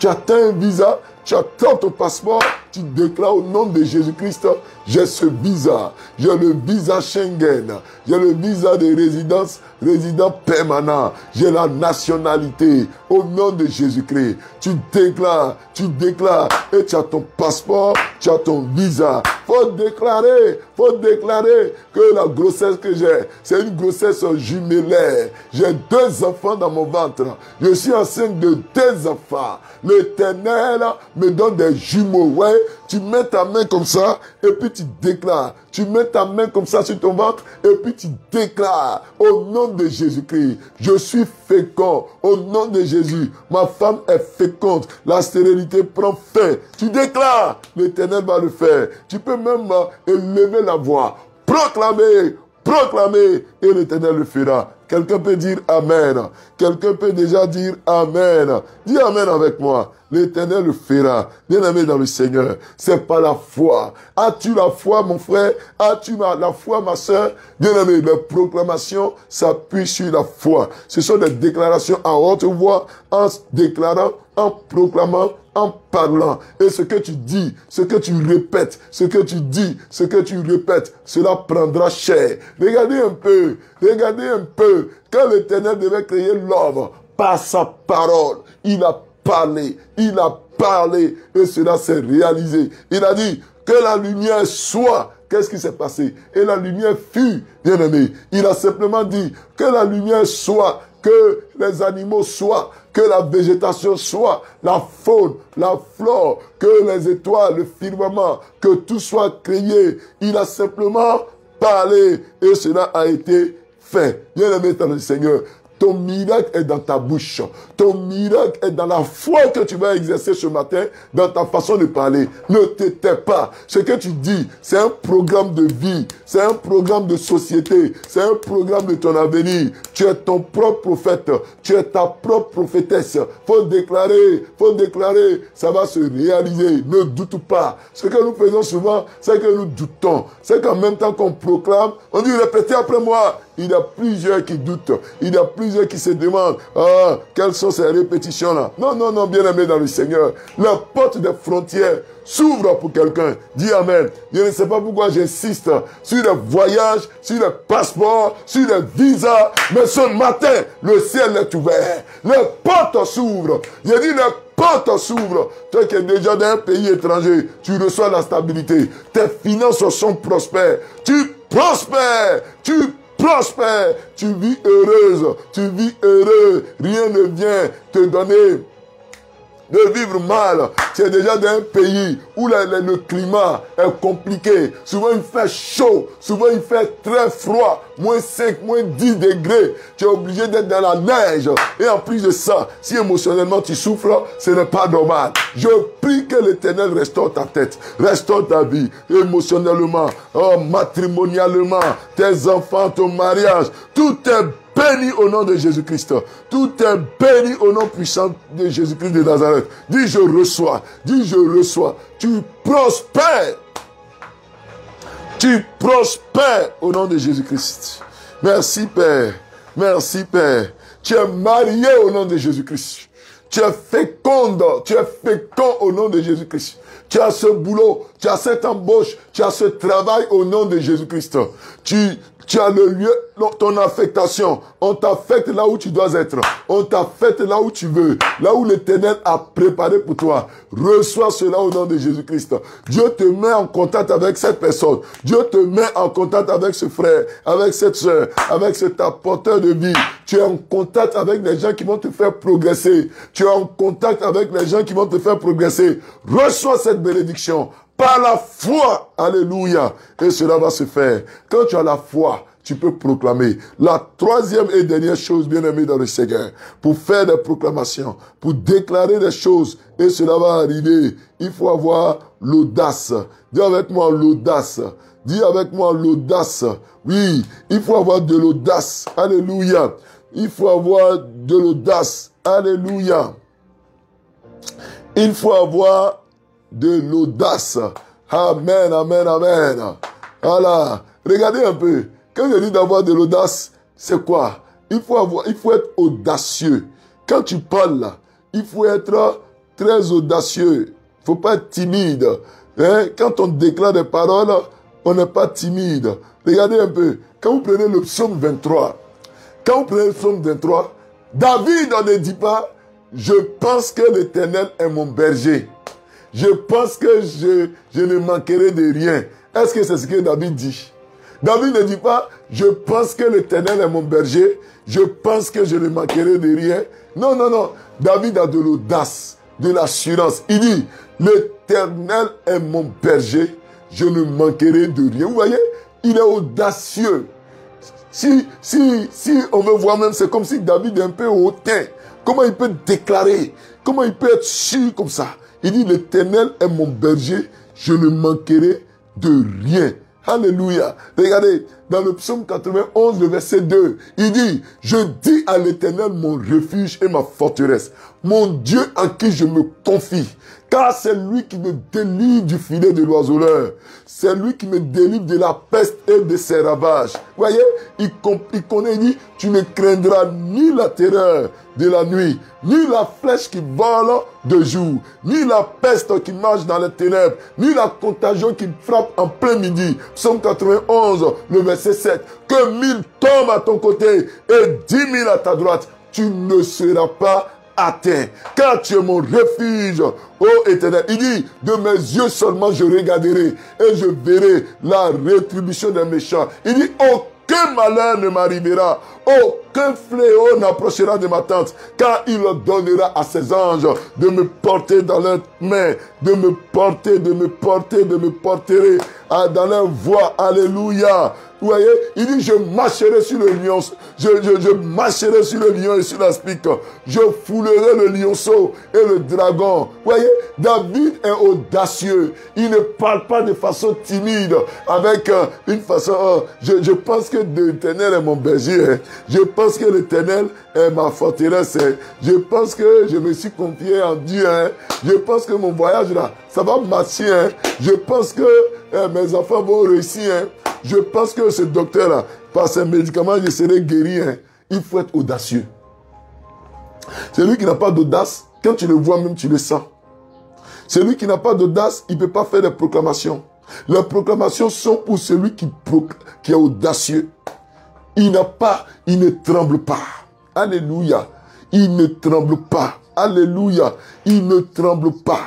atteins un visa, tu attends ton passeport, tu déclares au nom de Jésus-Christ, j'ai ce visa, j'ai le visa Schengen, j'ai le visa de résident permanent, j'ai la nationalité, au nom de Jésus-Christ. Tu déclares, et tu as ton passeport, tu as ton visa. Faut déclarer que la grossesse que j'ai, c'est une grossesse jumellaire. J'ai 2 enfants dans mon ventre. Je suis enceinte de 2 enfants. L'Éternel me donne des jumeaux. Ouais, tu mets ta main comme ça et puis tu déclares. Tu mets ta main comme ça sur ton ventre et puis tu déclares au nom de Jésus-Christ. Je suis fécond au nom de Jésus. Ma femme est féconde. La stérilité prend fin. Tu déclares. L'Éternel va le faire. Tu peux même élever la voix. Proclamer, et l'Éternel le fera. Quelqu'un peut dire Amen. Quelqu'un peut déjà dire Amen. Dis Amen avec moi. L'Éternel le fera. Bien-aimé dans le Seigneur, c'est pas la foi. As-tu la foi, mon frère? As-tu la foi, ma soeur? Bien-aimé, les proclamations s'appuient sur la foi. Ce sont des déclarations à haute voix, en déclarant, en proclamant, en parlant. Et ce que tu dis, ce que tu répètes, ce que tu dis, ce que tu répètes, cela prendra chair. Regardez un peu. Quand l'Éternel devait créer l'homme, par sa parole, il a parlé, et cela s'est réalisé. Il a dit que la lumière soit. Qu'est-ce qui s'est passé? Et la lumière fut, bien-aimé. Il a simplement dit que la lumière soit, que les animaux soient, que la végétation soit, la faune, la flore, que les étoiles, le firmament, que tout soit créé. Il a simplement parlé et cela a été fait. Bien-aimé dans le Seigneur, ton miracle est dans ta bouche. Ton miracle est dans la foi que tu vas exercer ce matin, dans ta façon de parler. Ne te tais pas. Ce que tu dis, c'est un programme de vie. C'est un programme de société. C'est un programme de ton avenir. Tu es ton propre prophète. Tu es ta propre prophétesse. Faut déclarer. Ça va se réaliser. Ne doute pas. Ce que nous faisons souvent, c'est que nous doutons. C'est qu'en même temps qu'on proclame, on dit répétez après moi. Il y a plusieurs qui doutent. Il y a plusieurs qui se demandent quelles sont ces répétitions-là. Non, bien-aimé dans le Seigneur. La porte des frontières s'ouvre pour quelqu'un. Dis Amen. Je ne sais pas pourquoi j'insiste sur les voyages, sur les passeports, sur les visas. Mais ce matin, le ciel est ouvert. Les portes s'ouvrent. J'ai dit les portes s'ouvrent. Toi qui es déjà dans un pays étranger, tu reçois la stabilité. Tes finances sont prospères. Tu prospères. Tu vis heureuse, tu vis heureux, rien ne vient te donner de vivre mal. Tu es déjà dans un pays où le climat est compliqué. Souvent il fait chaud, souvent il fait très froid, moins 5, moins 10 degrés. Tu es obligé d'être dans la neige. Et en plus de ça, si émotionnellement tu souffres, ce n'est pas normal. Je prie que l'Éternel restaure ta tête, restaure ta vie, émotionnellement, matrimonialement, tes enfants, ton mariage, tout est béni au nom de Jésus-Christ. Tout est béni au nom puissant de Jésus-Christ de Nazareth. Dis je reçois. Dis je reçois. Tu prospères. Tu prospères au nom de Jésus-Christ. Merci Père. Merci Père. Tu es marié au nom de Jésus-Christ. Tu es féconde. Tu es fécond au nom de Jésus-Christ. Tu as ce boulot. Tu as cette embauche. Tu as ce travail au nom de Jésus-Christ. Tu as le lieu, ton affectation. On t'affecte là où tu dois être. On t'affecte là où tu veux. Là où l'Éternel a préparé pour toi. Reçois cela au nom de Jésus-Christ. Dieu te met en contact avec cette personne. Dieu te met en contact avec ce frère, avec cette soeur, avec cet apporteur de vie. Tu es en contact avec les gens qui vont te faire progresser. Tu es en contact avec les gens qui vont te faire progresser. Reçois cette bénédiction. Par la foi, alléluia, et cela va se faire. Quand tu as la foi, tu peux proclamer. La troisième et dernière chose, bien-aimé dans le Seigneur, pour faire des proclamations, pour déclarer des choses, et cela va arriver, il faut avoir l'audace. Dis avec moi l'audace. Dis avec moi l'audace. Oui, il faut avoir de l'audace. Alléluia. Il faut avoir de l'audace. Alléluia. Il faut avoir de l'audace. Amen, amen, amen. Voilà. Regardez un peu. Quand je dis d'avoir de l'audace, c'est quoi? Il faut être audacieux. Quand tu parles, il faut être très audacieux. Il ne faut pas être timide. Hein? Quand on déclare des paroles, on n'est pas timide. Regardez un peu. Quand vous prenez le psaume 23, David ne dit pas, je pense que l'Éternel est mon berger. Je pense que je ne manquerai de rien. Est-ce que c'est ce que David dit? David ne dit pas, je pense que l'Éternel est mon berger. Je pense que je ne manquerai de rien. Non, non, non. David a de l'audace, de l'assurance. Il dit, l'Éternel est mon berger. Je ne manquerai de rien. Vous voyez, il est audacieux. Si on veut voir même, c'est comme si David est un peu hautain. Comment il peut déclarer? Comment il peut être sûr comme ça? Il dit, l'Éternel est mon berger, je ne manquerai de rien. Alléluia. Regardez, dans le psaume 91, le verset 2, il dit, je dis à l'Éternel mon refuge et ma forteresse, mon Dieu en qui je me confie. Car c'est lui qui me délivre du filet de l'oiseleur. C'est lui qui me délivre de la peste et de ses ravages. Vous voyez, il connaît, il dit, tu ne craindras ni la terreur de la nuit, ni la flèche qui vole de jour, ni la peste qui marche dans les ténèbres, ni la contagion qui frappe en plein midi. Psaume 91, le verset 7. Que 1000 tombent à ton côté et 10 000 à ta droite, tu ne seras pas atteint, car tu es mon refuge, ô Éternel. Il dit, de mes yeux seulement je regarderai et je verrai la rétribution des méchants. Il dit, aucun malheur ne m'arrivera, aucun fléau n'approchera de ma tente, car il donnera à ses anges de me porter dans leurs mains, de me porter dans leur voie. Alléluia. Vous voyez, il dit, je marcherai sur le lion, je marcherai sur le lion et sur l'aspic, je foulerai le lionceau et le dragon. Vous voyez, David est audacieux, il ne parle pas de façon timide, avec une façon, je pense que l'Éternel est mon berger, hein. Je pense que l'Éternel est ma forteresse, hein. Je pense que je me suis confié en Dieu, hein. Je pense que mon voyage là, ça va marcher, hein. Je pense que mes enfants vont réussir, hein. Je pense que ce docteur-là, par ses médicaments, je serai guéri. Hein. Il faut être audacieux. Celui qui n'a pas d'audace, quand tu le vois même, tu le sens. Celui qui n'a pas d'audace, il ne peut pas faire des proclamations. Les proclamations sont pour celui qui est audacieux. Il ne tremble pas. Alléluia. Il ne tremble pas. Alléluia. Il ne tremble pas.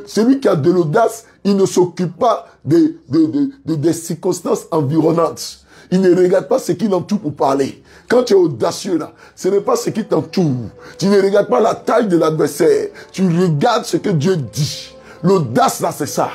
Celui qui a de l'audace, il ne s'occupe pas des circonstances environnantes. Il ne regarde pas ce qui l'entoure pour parler. Quand tu es audacieux là, ce n'est pas ce qui t'entoure. Tu ne regardes pas la taille de l'adversaire. Tu regardes ce que Dieu dit. L'audace là, c'est ça.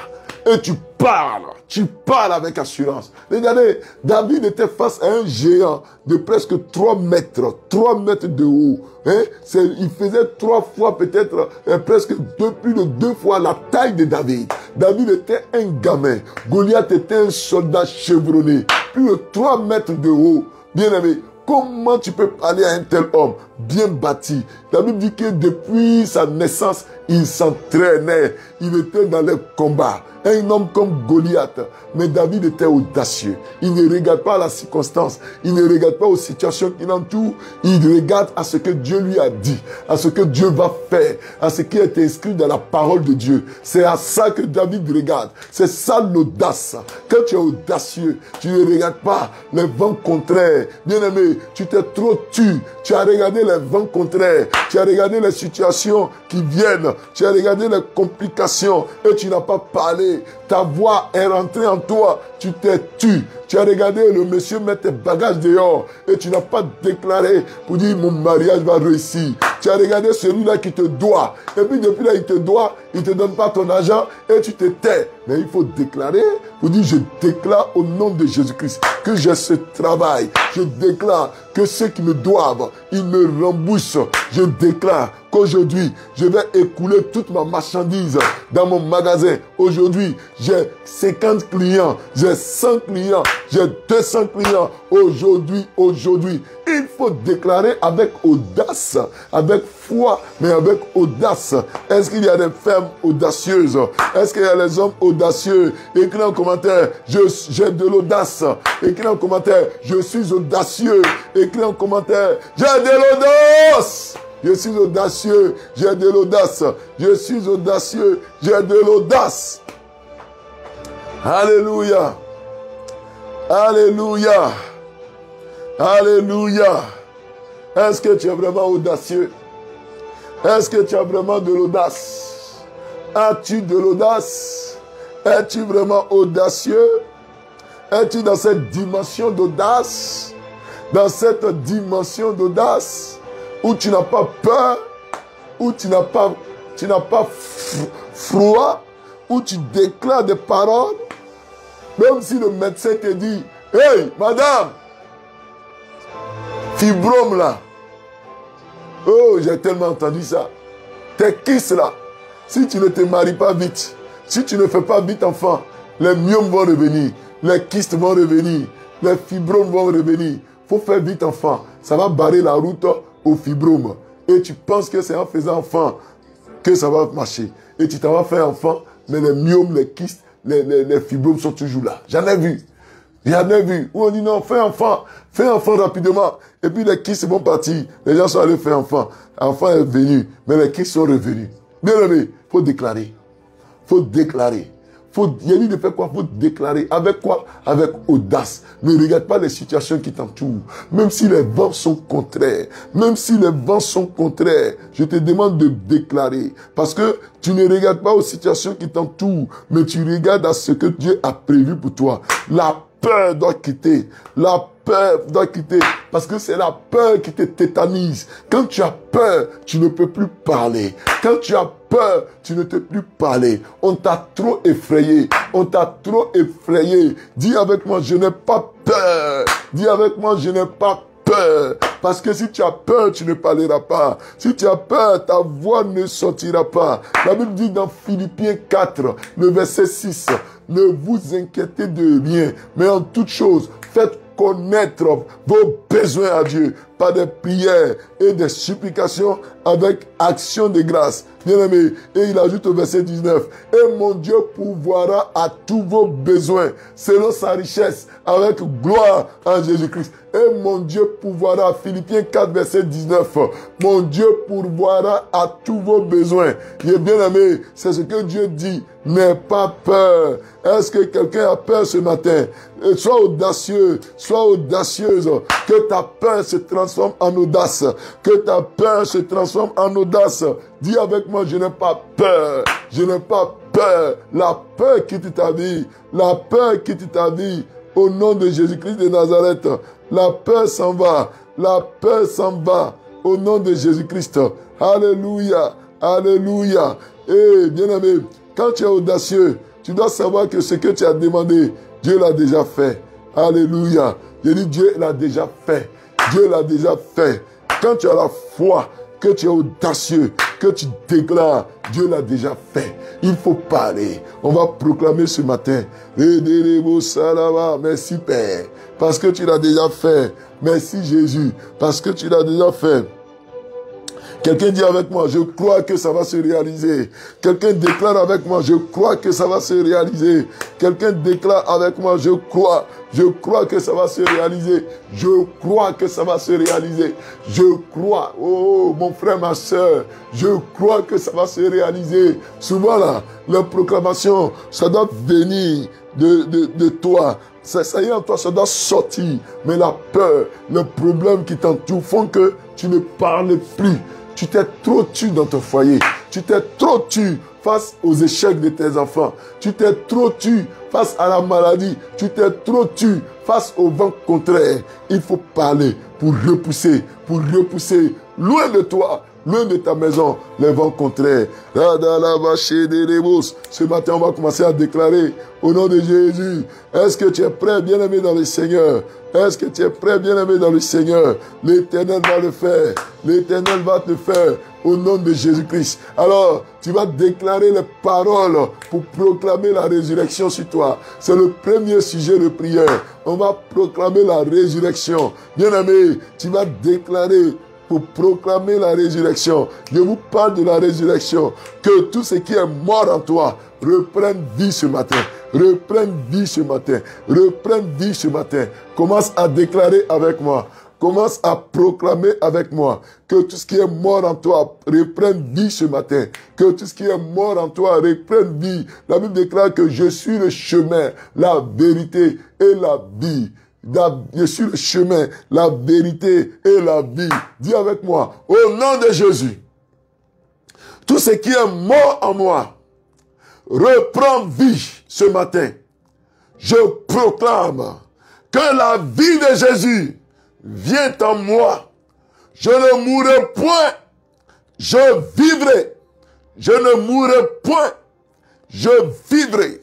Et tu parles avec assurance. Regardez, David était face à un géant de presque 3 mètres de haut. Hein? Il faisait 3 fois peut-être, presque plus de 2 fois la taille de David. David était un gamin. Goliath était un soldat chevronné. Plus de 3 mètres de haut. Bien aimé, comment tu peux parler à un tel homme bien bâti? La Bible dit que depuis sa naissance, il s'entraînait. Il était dans les combats. Un homme comme Goliath. Mais David était audacieux. Il ne regarde pas à la circonstance. Il ne regarde pas aux situations qui l'entourent. Il regarde à ce que Dieu lui a dit. À ce que Dieu va faire. À ce qui est inscrit dans la parole de Dieu. C'est à ça que David regarde. C'est ça l'audace. Quand tu es audacieux, tu ne regardes pas les vents contraires. Bien aimé, tu t'es trop tu. Tu as regardé les vents contraires. Tu as regardé les situations qui viennent. Tu as regardé les complications. Et tu n'as pas parlé. Ta voix est rentrée en toi, tu t'es tu. Tu as regardé le monsieur mettre tes bagages dehors et tu n'as pas déclaré pour dire mon mariage va réussir. Tu as regardé celui-là qui te doit et puis depuis là il te doit, il ne te donne pas ton argent et tu te tais. Mais il faut déclarer pour dire je déclare au nom de Jésus-Christ que j'ai ce travail. Je déclare que ceux qui me doivent, ils me remboursent. Je déclare qu'aujourd'hui, je vais écouler toute ma marchandise dans mon magasin. Aujourd'hui, j'ai 50 clients, j'ai 100 clients, j'ai 200 clients. Aujourd'hui, il faut déclarer avec audace, avec foi, mais avec audace. Est-ce qu'il y a des femmes audacieuses? Est-ce qu'il y a des hommes audacieux? Écris en commentaire, j'ai de l'audace. Écris en commentaire, je suis audacieux. Écris en commentaire, j'ai de l'audace. Je suis audacieux, j'ai de l'audace. Je suis audacieux, j'ai de l'audace. Alléluia. Alléluia. Alléluia. Est-ce que tu es vraiment audacieux? Est-ce que tu as vraiment de l'audace? As-tu de l'audace? Es-tu vraiment audacieux? Es-tu dans cette dimension d'audace? Dans cette dimension d'audace où tu n'as pas peur, où tu n'as pas froid, où tu déclares des paroles, même si le médecin te dit, hey, madame, fibrome là. Oh, j'ai tellement entendu ça. Tes kystes là, si tu ne te maries pas vite, si tu ne fais pas vite enfant, les myomes vont revenir, les kystes vont revenir, les fibromes vont revenir. Il faut faire vite enfant. Ça va barrer la route au fibrome. Et tu penses que c'est en faisant enfant que ça va marcher. Et tu t'en vas faire enfant, mais les myomes, les kystes, les fibromes sont toujours là. J'en ai vu. J'en ai vu. Où on dit non, fais enfant rapidement. Et puis les kystes vont partir. Les gens sont allés faire enfant. L'enfant est venu, mais les kystes sont revenus. Bien aimé, il faut déclarer. Il faut déclarer. Il y a dit de faire quoi? Il faut déclarer. Avec quoi? Avec audace. Ne regarde pas les situations qui t'entourent. Même si les vents sont contraires. Même si les vents sont contraires. Je te demande de déclarer. Parce que tu ne regardes pas aux situations qui t'entourent. Mais tu regardes à ce que Dieu a prévu pour toi. La peur doit quitter. La peur doit quitter. Parce que c'est la peur qui te tétanise. Quand tu as peur, tu ne peux plus parler. Quand tu as peur, tu ne peux plus parler. On t'a trop effrayé. On t'a trop effrayé. Dis avec moi, je n'ai pas peur. Dis avec moi, je n'ai pas peur. Parce que si tu as peur, tu ne parleras pas. Si tu as peur, ta voix ne sortira pas. La Bible dit dans Philippiens 4, le verset 6, ne vous inquiétez de rien, mais en toute chose, faites connaître vos besoins à Dieu par des prières et des supplications avec action de grâce. Bien-aimé, et il ajoute au verset 19, et mon Dieu pourvoira à tous vos besoins selon sa richesse avec gloire en Jésus-Christ. Et mon Dieu pourvoira, Philippiens 4, verset 19, mon Dieu pourvoira à tous vos besoins. Et bien-aimé, c'est ce que Dieu dit, n'aie pas peur. Est-ce que quelqu'un a peur ce matin? Sois audacieux, sois audacieuse, que ta peur se transforme en audace, que ta peur se transforme en audace. Dis avec moi, je n'ai pas peur, je n'ai pas peur. La peur quitte ta vie, la peur quitte ta vie. Au nom de Jésus-Christ de Nazareth, la peur s'en va, la peur s'en va. Au nom de Jésus-Christ, alléluia, alléluia. Et bien-aimé, quand tu es audacieux, tu dois savoir que ce que tu as demandé, Dieu l'a déjà fait. Alléluia. Je dis Dieu l'a déjà fait. Dieu l'a déjà fait. Quand tu as la foi, que tu es audacieux, que tu déclares, Dieu l'a déjà fait. Il faut parler. On va proclamer ce matin. Merci Père, parce que tu l'as déjà fait. Merci Jésus, parce que tu l'as déjà fait. Quelqu'un dit avec moi, je crois que ça va se réaliser. Quelqu'un déclare avec moi, je crois que ça va se réaliser. Quelqu'un déclare avec moi, je crois que ça va se réaliser. Je crois que ça va se réaliser. Je crois, oh mon frère, ma soeur, je crois que ça va se réaliser. Souvent là, la proclamation, ça doit venir de toi. Ça y est en toi, ça doit sortir. Mais la peur, le problème qui t'entoure font que tu ne parles plus. Tu t'es trop tué dans ton foyer. Tu t'es trop tué face aux échecs de tes enfants. Tu t'es trop tué face à la maladie. Tu t'es trop tué face au vent contraire. Il faut parler pour repousser loin de toi, loin de ta maison, les vents contraires. Ce matin, on va commencer à déclarer au nom de Jésus. Est-ce que tu es prêt, bien-aimé dans le Seigneur? Est-ce que tu es prêt, bien-aimé dans le Seigneur? L'Éternel va le faire. L'Éternel va te faire au nom de Jésus-Christ. Alors, tu vas déclarer les paroles pour proclamer la résurrection sur toi. C'est le premier sujet de prière. On va proclamer la résurrection. Bien-aimé, tu vas déclarer pour proclamer la résurrection. Je vous parle de la résurrection. Que tout ce qui est mort en toi reprenne vie ce matin. Reprenne vie ce matin. Reprenne vie ce matin. Commence à déclarer avec moi. Commence à proclamer avec moi que tout ce qui est mort en toi reprenne vie ce matin. Que tout ce qui est mort en toi reprenne vie. La Bible déclare que je suis le chemin, la vérité et la vie. Je suis le chemin, la vérité et la vie. Dis avec moi, au nom de Jésus, tout ce qui est mort en moi reprend vie ce matin. Je proclame que la vie de Jésus vient en moi. Je ne mourrai point. Je vivrai. Je ne mourrai point. Je vivrai.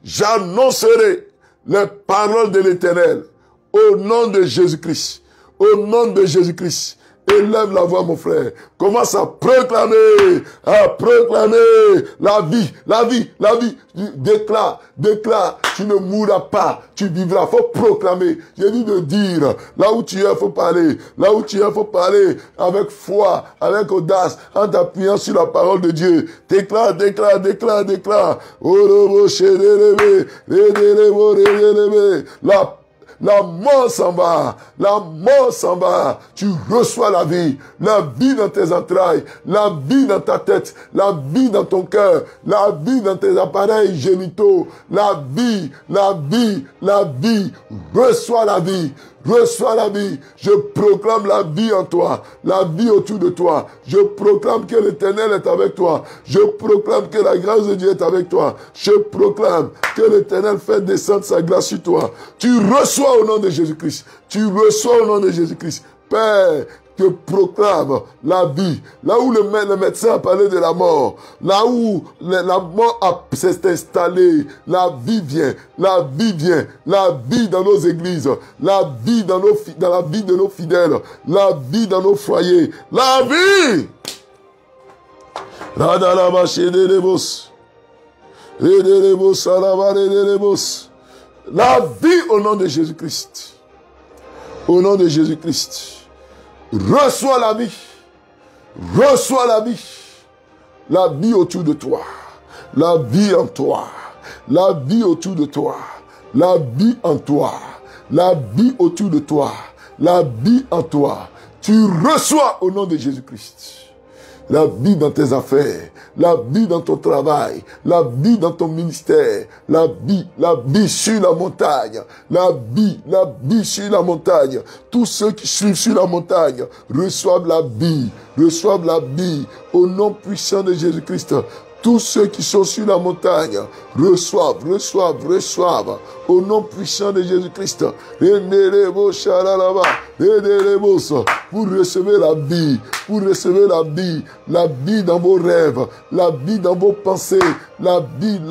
J'annoncerai les paroles de l'Éternel au nom de Jésus-Christ. Au nom de Jésus-Christ. Élève la voix, mon frère. Commence à proclamer la vie, la vie, la vie. Déclare, déclare, tu ne mourras pas, tu vivras. Faut proclamer. J'ai dit de dire, là où tu es, faut parler. Là où tu es, faut parler avec foi, avec audace, en t'appuyant sur la parole de Dieu. Déclare, déclare, déclare, déclare. La mort s'en va. La mort s'en va. Tu reçois la vie dans tes entrailles, la vie dans ta tête, la vie dans ton cœur, la vie dans tes appareils génitaux, la vie, la vie, la vie. Reçois la vie. Reçois la vie. Je proclame la vie en toi, la vie autour de toi. Je proclame que l'Éternel est avec toi. Je proclame que la grâce de Dieu est avec toi. Je proclame que l'Éternel fait descendre sa grâce sur toi. Tu reçois au nom de Jésus-Christ. Tu reçois au nom de Jésus-Christ. Père, que proclame la vie. Là où le médecin a parlé de la mort, là où la mort s'est installée, la vie vient, la vie vient, la vie dans nos églises, la vie dans la vie de nos fidèles, la vie dans nos foyers, la vie. La vie au nom de Jésus-Christ. Au nom de Jésus-Christ. Reçois la vie. Reçois la vie. La vie autour de toi. La vie en toi. La vie autour de toi. La vie en toi. La vie autour de toi. La vie en toi. Tu reçois au nom de Jésus-Christ. La vie dans tes affaires, la vie dans ton travail, la vie dans ton ministère, la vie sur la montagne, la vie sur la montagne. Tous ceux qui suivent sur la montagne reçoivent la vie au nom puissant de Jésus-Christ. Tous ceux qui sont sur la montagne reçoivent au nom puissant de Jésus-Christ. Vous recevez la vie dans vos rêves, la vie dans vos pensées, la vie.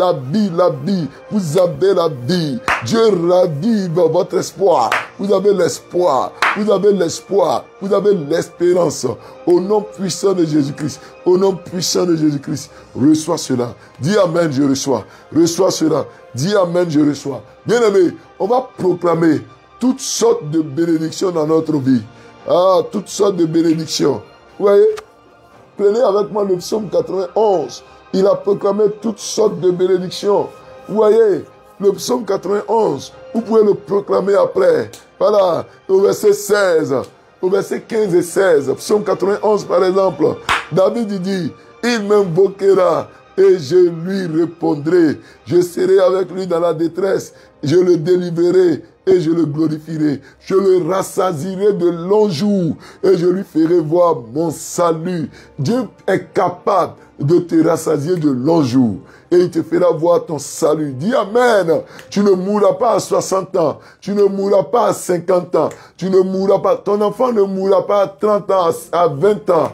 Vous avez la vie. Dieu ravive votre espoir. Vous avez l'espoir. Vous avez l'espérance. Au nom puissant de Jésus-Christ. Au nom puissant de Jésus-Christ. Reçois cela. Dis Amen, je reçois. Reçois cela. Dis Amen, je reçois. Bien-aimés, on va proclamer toutes sortes de bénédictions dans notre vie. Toutes sortes de bénédictions. Vous voyez? Prenez avec moi le psaume 91. Il a proclamé toutes sortes de bénédictions. Vous voyez? Le psaume 91. Vous pouvez le proclamer après. Voilà. Au verset 16. Au verset 15 et 16. Psaume 91 par exemple. David dit, il m'invoquera et je lui répondrai. Je serai avec lui dans la détresse. Je le délivrerai et je le glorifierai. Je le rassasierai de longs jours et je lui ferai voir mon salut. Dieu est capable de te rassasier de longs jours et il te fera voir ton salut. Dis Amen. Tu ne mourras pas à 60 ans. Tu ne mourras pas à 50 ans. Tu ne mourras pas. Ton enfant ne mourra pas à 30 ans, à 20 ans.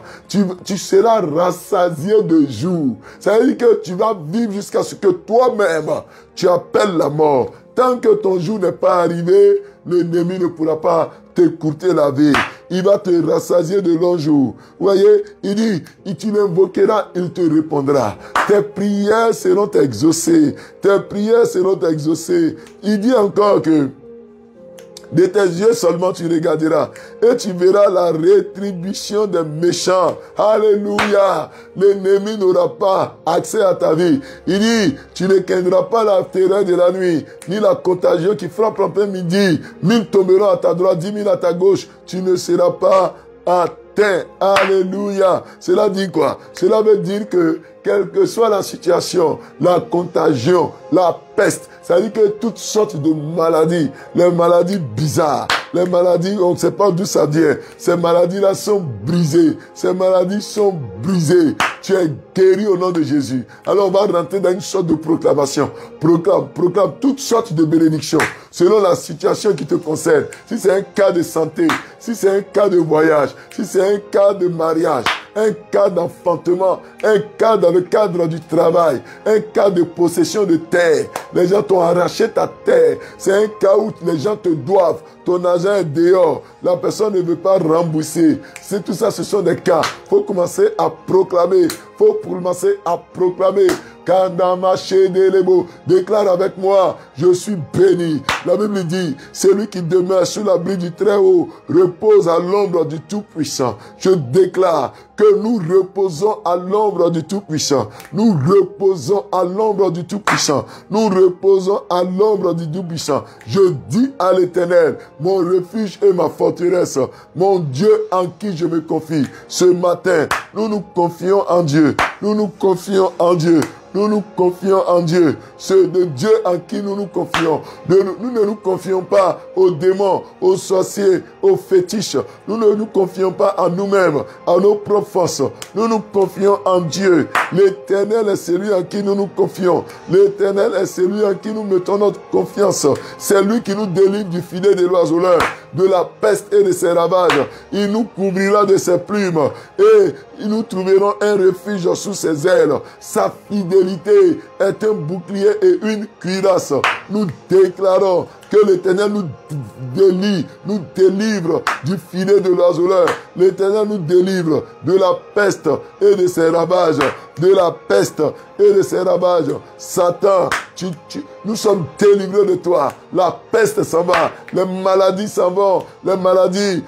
Tu seras rassasié de jours. Ça veut dire que tu vas vivre jusqu'à ce que toi-même, tu appelles la mort. Tant que ton jour n'est pas arrivé, l'ennemi ne pourra pas t'écourter la vie. Il va te rassasier de longs jours. Vous voyez, il dit, tu l'invoqueras, il te répondra. Tes prières seront exaucées. Tes prières seront exaucées. Il dit encore que De tes yeux seulement tu regarderas. Et tu verras la rétribution des méchants. Alléluia. L'ennemi n'aura pas accès à ta vie. Il dit, tu ne craindras pas la terreur de la nuit, ni la contagion qui frappe en plein midi. 1000 tomberont à ta droite, 10 000 à ta gauche. Tu ne seras pas atteint. Alléluia. Cela dit quoi? Cela veut dire que quelle que soit la situation, la contagion, la peste, ça veut dire que toutes sortes de maladies, les maladies bizarres, les maladies, on ne sait pas d'où ça vient, ces maladies-là sont brisées, ces maladies sont brisées. Tu es guéri au nom de Jésus. Alors on va rentrer dans une sorte de proclamation. Proclame toutes sortes de bénédictions selon la situation qui te concerne. Si c'est un cas de santé, si c'est un cas de voyage, si c'est un cas de mariage, un cas d'enfantement, un cas dans le cadre du travail, un cas de possession de terre. Les gens t'ont arraché ta terre. C'est un cas où les gens te doivent. Ton argent est dehors. La personne ne veut pas rembourser. C'est tout ça, ce sont des cas. Il faut commencer à proclamer. Il faut commencer à proclamer. Déclare avec moi, je suis béni. La Bible dit, celui qui demeure sous l'abri du Très-Haut repose à l'ombre du Tout-Puissant. Je déclare que nous reposons à l'ombre du Tout-Puissant. Nous reposons à l'ombre du Tout-Puissant. Nous reposons à l'ombre du Tout-Puissant. Je dis à l'Éternel, mon refuge et ma forteresse, mon Dieu en qui je me confie. Ce matin, nous nous confions en Dieu. Nous nous confions en Dieu. Nous nous confions en Dieu. C'est de Dieu en qui nous nous confions. Nous ne nous confions pas aux démons, aux sorciers, aux fétiches. Nous ne nous confions pas en nous-mêmes, à nos propres forces. Nous nous confions en Dieu. L'Éternel est celui en qui nous nous confions. L'Éternel est celui en qui nous mettons notre confiance. C'est lui qui nous délivre du filet de l'oiseleur, de la peste et de ses ravages. Il nous couvrira de ses plumes et nous trouverons un refuge sous ses ailes. Sa fidélité est un bouclier et une cuirasse. Nous déclarons que l'Éternel nous délivre du filet de l'oiseleur. L'Éternel nous délivre de la peste et de ses ravages. De la peste et de ses ravages. Satan, nous sommes délivrés de toi. La peste s'en va. Les maladies s'en vont. Les maladies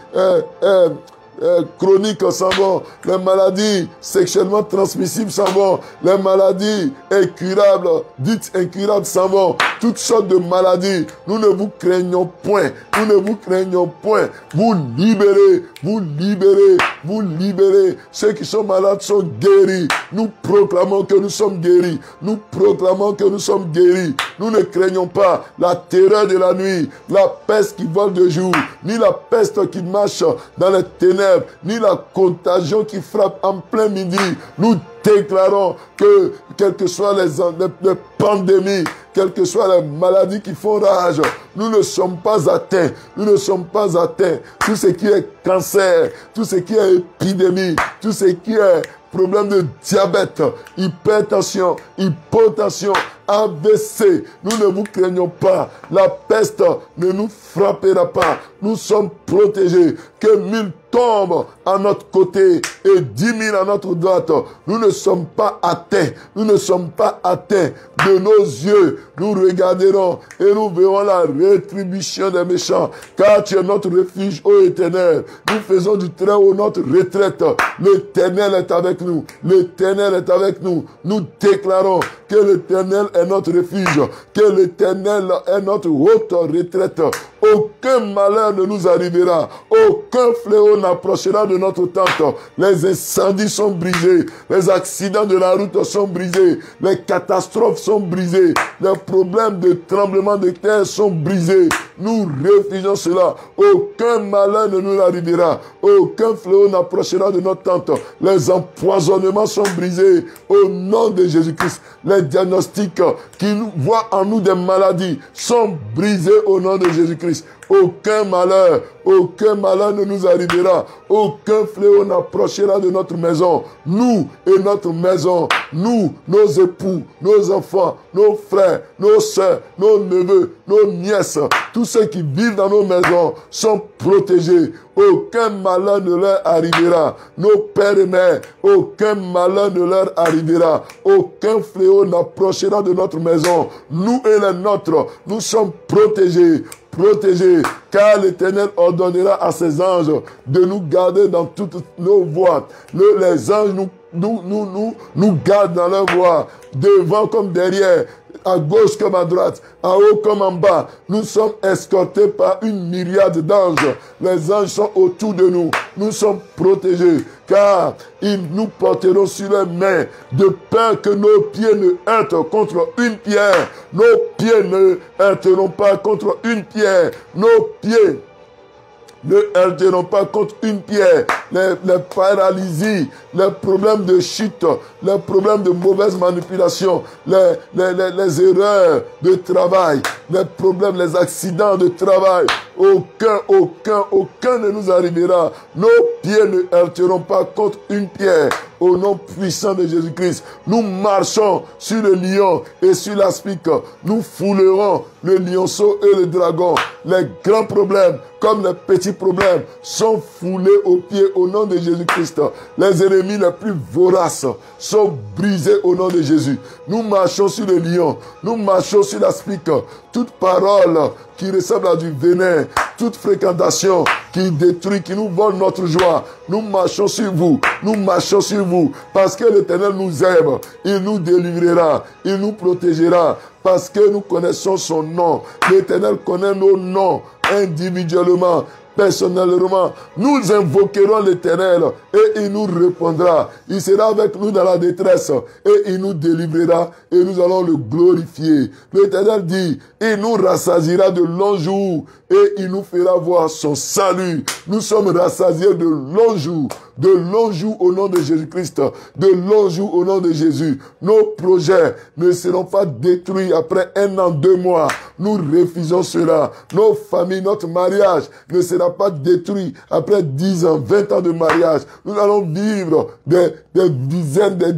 chroniques s'en vont, les maladies sexuellement transmissibles s'en vont, les maladies incurables, dites incurables s'en vont, toutes sortes de maladies. Nous ne vous craignons point, nous ne vous craignons point. Vous libérez, vous libérez, vous libérez. Ceux qui sont malades sont guéris. Nous proclamons que nous sommes guéris. Nous proclamons que nous sommes guéris. Nous ne craignons pas la terreur de la nuit, la peste qui vole de jour, ni la peste qui marche dans les ténèbres, ni la contagion qui frappe en plein midi. Nous déclarons que, quelles que soient les pandémies, quelles que soient les maladies qui font rage, nous ne sommes pas atteints. Nous ne sommes pas atteints. Tout ce qui est cancer, tout ce qui est épidémie, tout ce qui est problème de diabète, hypertension, hypotension, AVC, nous ne vous craignons pas. La peste ne nous frappera pas. Nous sommes protégés. Que 1000 tombent à notre côté et 10 000 à notre droite. Nous ne sommes pas atteints. Nous ne sommes pas atteints. De nos yeux, nous regarderons et nous verrons la rétribution des méchants. Car tu es notre refuge, ô Éternel. Nous faisons du Très-Haut notre retraite. L'Éternel est avec nous. L'Éternel est avec nous. Nous déclarons que l'Éternel est notre refuge, que l'Éternel est notre haute retraite. Aucun malheur ne nous arrivera, aucun fléau n'approchera de notre tente. Les incendies sont brisés, les accidents de la route sont brisés, les catastrophes sont brisées, les problèmes de tremblement de terre sont brisés. Nous refusons cela. Aucun malheur ne nous arrivera, aucun fléau n'approchera de notre tente. Les empoisonnements sont brisés au nom de Jésus-Christ. Les diagnostics qui voient en nous des maladies sont brisés au nom de Jésus-Christ. Aucun malheur ne nous arrivera. Aucun fléau n'approchera de notre maison. Nous et notre maison, nous, nos époux, nos enfants, nos frères, nos sœurs, nos neveux, nos nièces, tous ceux qui vivent dans nos maisons sont protégés. Aucun malheur ne leur arrivera. Nos pères et mères, aucun malheur ne leur arrivera. Aucun fléau n'approchera de notre maison. Nous et les nôtres, nous sommes protégés. Protégés, car l'Éternel ordonnera à ses anges de nous garder dans toutes nos voies. Les anges nous gardent dans leurs voies, devant comme derrière, à gauche comme à droite, en haut comme en bas. Nous sommes escortés par une myriade d'anges. Les anges sont autour de nous. Nous sommes protégés, car ils nous porteront sur les mains, de peur que nos pieds ne heurtent contre une pierre. Nos pieds ne heurteront pas contre une pierre. Nos pieds ne heurteront pas contre une pierre. Les paralysies, les problèmes de chute, les problèmes de mauvaise manipulation, les erreurs de travail, les problèmes, les accidents de travail, aucun ne nous arrivera. Nos pieds ne heurteront pas contre une pierre. Au nom puissant de Jésus-Christ, nous marchons sur le lion et sur l'aspic. Nous foulerons le lionceau et le dragon. Les grands problèmes, comme les petits problèmes, sont foulés aux pieds au nom de Jésus-Christ. Les ennemis les plus voraces sont brisés au nom de Jésus. Nous marchons sur le lion, nous marchons sur l'aspic. Toute parole qui ressemble à du venin, toute fréquentation qui détruit, qui nous vole notre joie, nous marchons sur vous, nous marchons sur vous, parce que l'Éternel nous aime, il nous délivrera, il nous protégera, parce que nous connaissons son nom. L'Éternel connaît nos noms individuellement, personnellement. Nous invoquerons l'Éternel et il nous répondra. Il sera avec nous dans la détresse et il nous délivrera et nous allons le glorifier. L'Éternel dit, il nous rassasiera de longs jours et il nous fera voir son salut. Nous sommes rassasiés de longs jours au nom de Jésus-Christ, de longs jours au nom de Jésus. Nos projets ne seront pas détruits après 1 an, 2 mois. Nous refusons cela. Nos familles, notre mariage ne sera pas détruit après 10 ans, 20 ans de mariage. Nous allons vivre des dizaines, des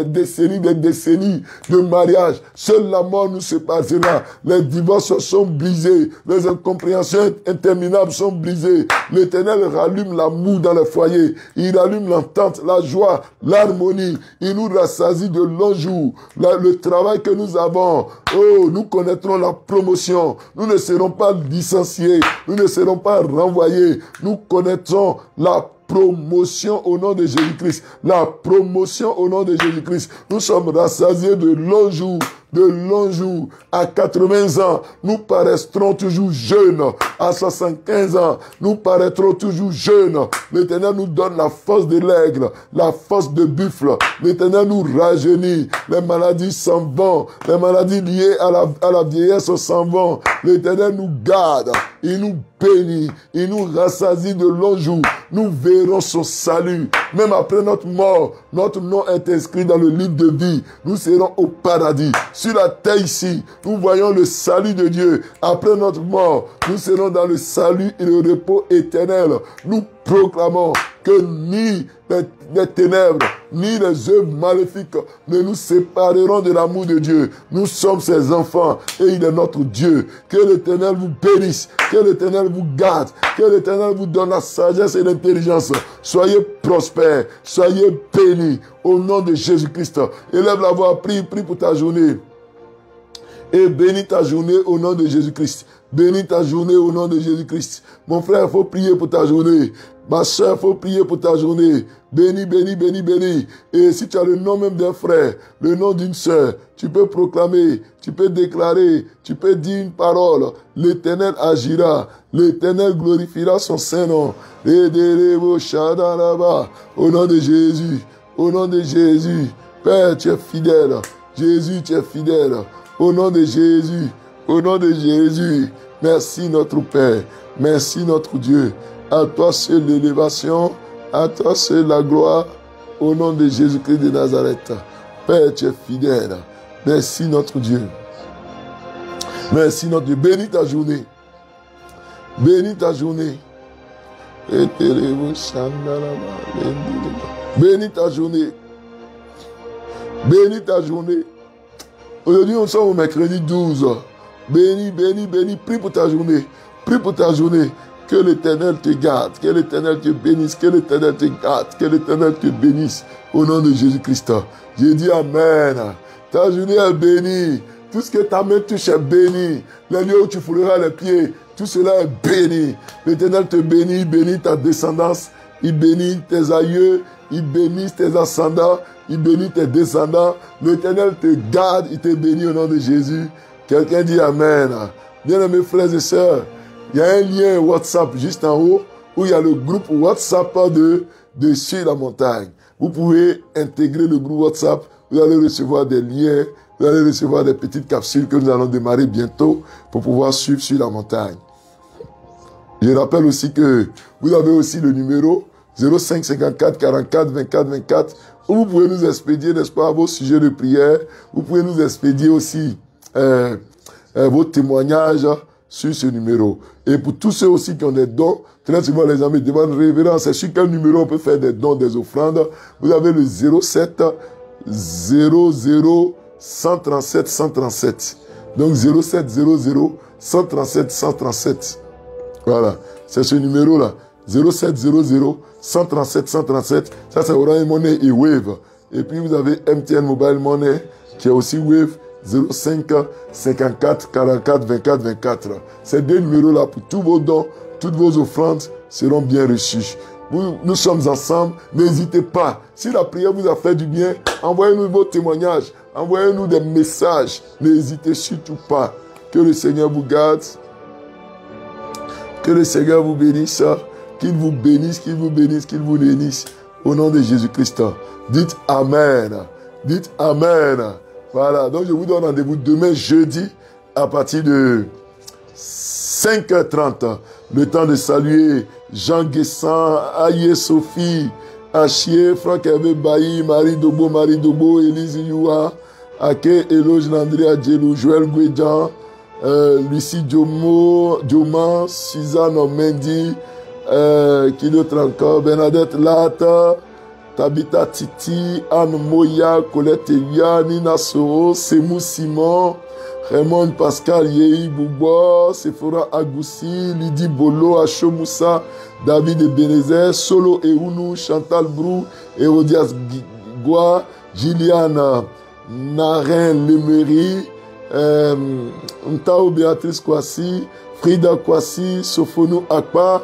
décennies de mariage. Seule la mort nous séparera. Les divorces sont brisés. Les incompréhensions interminables sont brisées. L'Éternel rallume l'amour dans le foyer. Il rallume l'entente, la joie, l'harmonie. Il nous rassasie de longs jours. Le travail que nous avons, nous connaîtrons la promotion. Nous ne serons pas licenciés. Nous ne serons pas renvoyés. Nous connaîtrons la promotion au nom de Jésus-Christ. La promotion au nom de Jésus-Christ. Nous sommes rassasiés de longs jours. De longs jours. À 80 ans, nous paraîtrons toujours jeunes. À 75 ans, nous paraîtrons toujours jeunes. L'Éternel nous donne la force de l'aigle, la force de buffle. L'Éternel nous rajeunit. Les maladies s'en vont. Les maladies liées à la vieillesse s'en vont. L'Éternel nous garde. Il nous bénit. Il nous rassasie de longs jours. Nous verrons son salut. Même après notre mort, notre nom est inscrit dans le livre de vie. Nous serons au paradis. Sur la terre ici, nous voyons le salut de Dieu. Après notre mort, nous serons dans le salut et le repos éternel. Nous proclamons que ni les ténèbres, ni les œuvres maléfiques ne nous sépareront de l'amour de Dieu. Nous sommes ses enfants et il est notre Dieu. Que l'Éternel vous bénisse, que l'Éternel vous garde, que l'Éternel vous donne la sagesse et l'intelligence. Soyez prospères, soyez bénis au nom de Jésus-Christ. Élève la voix, prie pour ta journée. Et bénis ta journée au nom de Jésus-Christ. Bénis ta journée au nom de Jésus-Christ. Mon frère, il faut prier pour ta journée. Ma soeur, il faut prier pour ta journée. Bénis, bénis, bénis, bénis. Et si tu as le nom même d'un frère, le nom d'une soeur, tu peux proclamer, tu peux déclarer, tu peux dire une parole. L'Éternel agira. L'Éternel glorifiera son Saint-Nom. Au nom de Jésus. Au nom de Jésus. Père, tu es fidèle. Jésus, tu es fidèle. Au nom de Jésus. Au nom de Jésus. Merci notre Père. Merci notre Dieu. À toi seul l'élévation. À toi seul la gloire. Au nom de Jésus-Christ de Nazareth. Père, tu es fidèle. Merci notre Dieu. Merci notre Dieu. Bénis ta journée. Bénis ta journée. Bénis ta journée. Bénis ta journée. Aujourd'hui, nous sommes au mercredi 12. Bénis, bénis, bénis. Prie pour ta journée. Prie pour ta journée. Que l'Éternel te garde. Que l'Éternel te bénisse. Que l'Éternel te garde. Que l'Éternel te bénisse. Au nom de Jésus-Christ. J'ai dit Amen. Ta journée est bénie. Tout ce que ta main touche est béni. Les lieux où tu fouleras les pieds, tout cela est béni. L'Éternel te bénit, il bénit ta descendance, il bénit tes aïeux, il bénit tes ascendants, il bénit tes descendants. L'Éternel te garde, il te bénit au nom de Jésus. Quelqu'un dit Amen. Bien-aimés frères et sœurs, il y a un lien WhatsApp juste en haut où il y a le groupe WhatsApp de Sur la montagne. Vous pouvez intégrer le groupe WhatsApp, vous allez recevoir des liens. Vous allez recevoir des petites capsules que nous allons démarrer bientôt pour pouvoir suivre Sur la montagne. Je rappelle aussi que vous avez aussi le numéro 05 54 44 24 24 où vous pouvez nous expédier, n'est-ce pas, vos sujets de prière. Vous pouvez nous expédier aussi vos témoignages sur ce numéro. Et pour tous ceux aussi qui ont des dons, très souvent les amis demandent révérence, c'est sur quel numéro on peut faire des dons, des offrandes. Vous avez le 07 00 137 137. Donc 07 00 137 137. Voilà, c'est ce numéro-là. 07 00 137 137. Ça, c'est Orange Money et Wave. Et puis, vous avez MTN Mobile Money, qui est aussi Wave, 05 54 44 24 24. Ces deux numéros-là, pour tous vos dons, toutes vos offrandes seront bien reçues. Nous sommes ensemble, n'hésitez pas. Si la prière vous a fait du bien, envoyez-nous vos témoignages, envoyez-nous des messages. N'hésitez surtout pas. Que le Seigneur vous garde. Que le Seigneur vous bénisse. Qu'il vous bénisse, qu'il vous bénisse, qu'il vous bénisse. Au nom de Jésus-Christ. Dites Amen. Dites Amen. Voilà. Donc je vous donne rendez-vous demain jeudi à partir de 5h30. Le temps de saluer Jean Guessan, Aïe Sophie, Achie, Franck Hervé Bailly, Marie Dobo, Élise Youa, Ake, Eloge Landry Adjelou, Joël Gouedjan, Lucie Dioma, Suzanne Mendy, qui d'autre encore, Bernadette Lata, Tabitha Titi, Anne Moya, Colette Elia, Nina Soro, Semou Simon, Raymond Pascal Yehi Boubois, Sephora Agoussi, Lydie Bolo, Acho Moussa, David Ebenezer, Solo Eunou, Chantal Brou, Hérodias Gua, Gilliane Naren Lemery, Ntao Béatrice Kwasi, Frida Kwasi, Sophonou Akpa,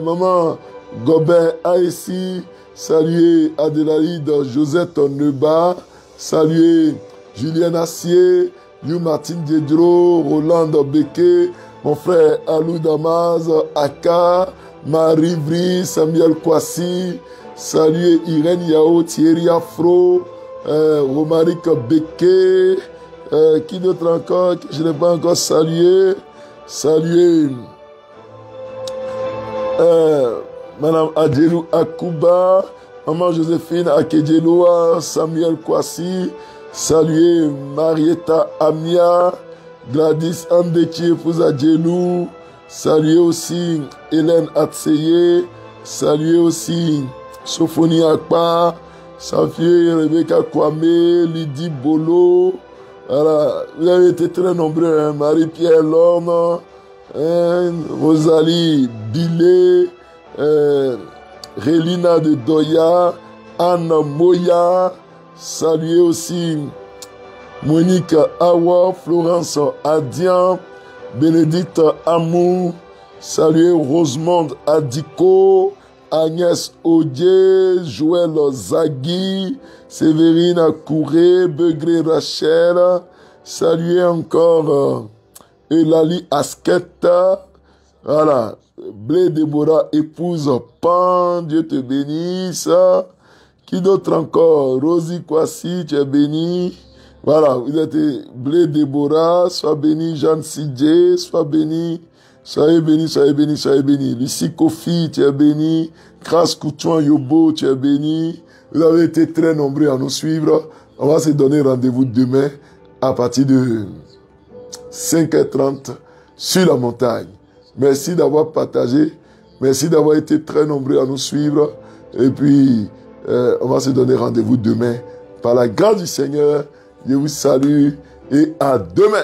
Maman Gobin Aessi, saluer Adélaïde Josette Neba, saluer Julien Assier, Liu Martin Diedro, Roland Beke, mon frère Alou Damaz, Aka, Marie Vri, Samuel Kwasi, saluer Irène Yao, Thierry Afro, Romaric Beke, qui d'autre encore que je n'ai pas encore salué, saluer Madame Adjelou Akuba, Maman Joséphine Akedjeloa, Samuel Kwasi, saluer Marietta Amia, Gladys Andeki, épouse Adjelou, saluer aussi Hélène Atseye, saluer aussi Sophonie Akpa, saluer Rebecca Kwame, Lydie Bolo. Voilà, vous avez été très nombreux, hein? Marie-Pierre Lorne, Rosalie Billet, Rélina de Doya, Anne Moya, saluer aussi Monique Awa, Florence Adian, Bénédicte Amou, saluer Rosemonde Adiko, Agnès Odier, Joël Zagui, Séverine Kouré, Begré Rachel, saluer encore Elali Asketa, voilà, Blé Déborah, épouse Pan, Dieu te bénisse. Qui d'autre encore? Rosie Kwasi, tu es béni. Voilà, vous êtes Blé Déborah, sois béni. Jeanne Sidje, sois béni. Soyez béni, soyez béni, soyez béni. Lucie Kofi, tu es béni. Grâce Koutouan Yobo, tu es béni. Vous avez été très nombreux à nous suivre. On va se donner rendez-vous demain à partir de 5h30 sur la montagne. Merci d'avoir partagé. Merci d'avoir été très nombreux à nous suivre. Et puis, on va se donner rendez-vous demain. Par la grâce du Seigneur, je vous salue et à demain.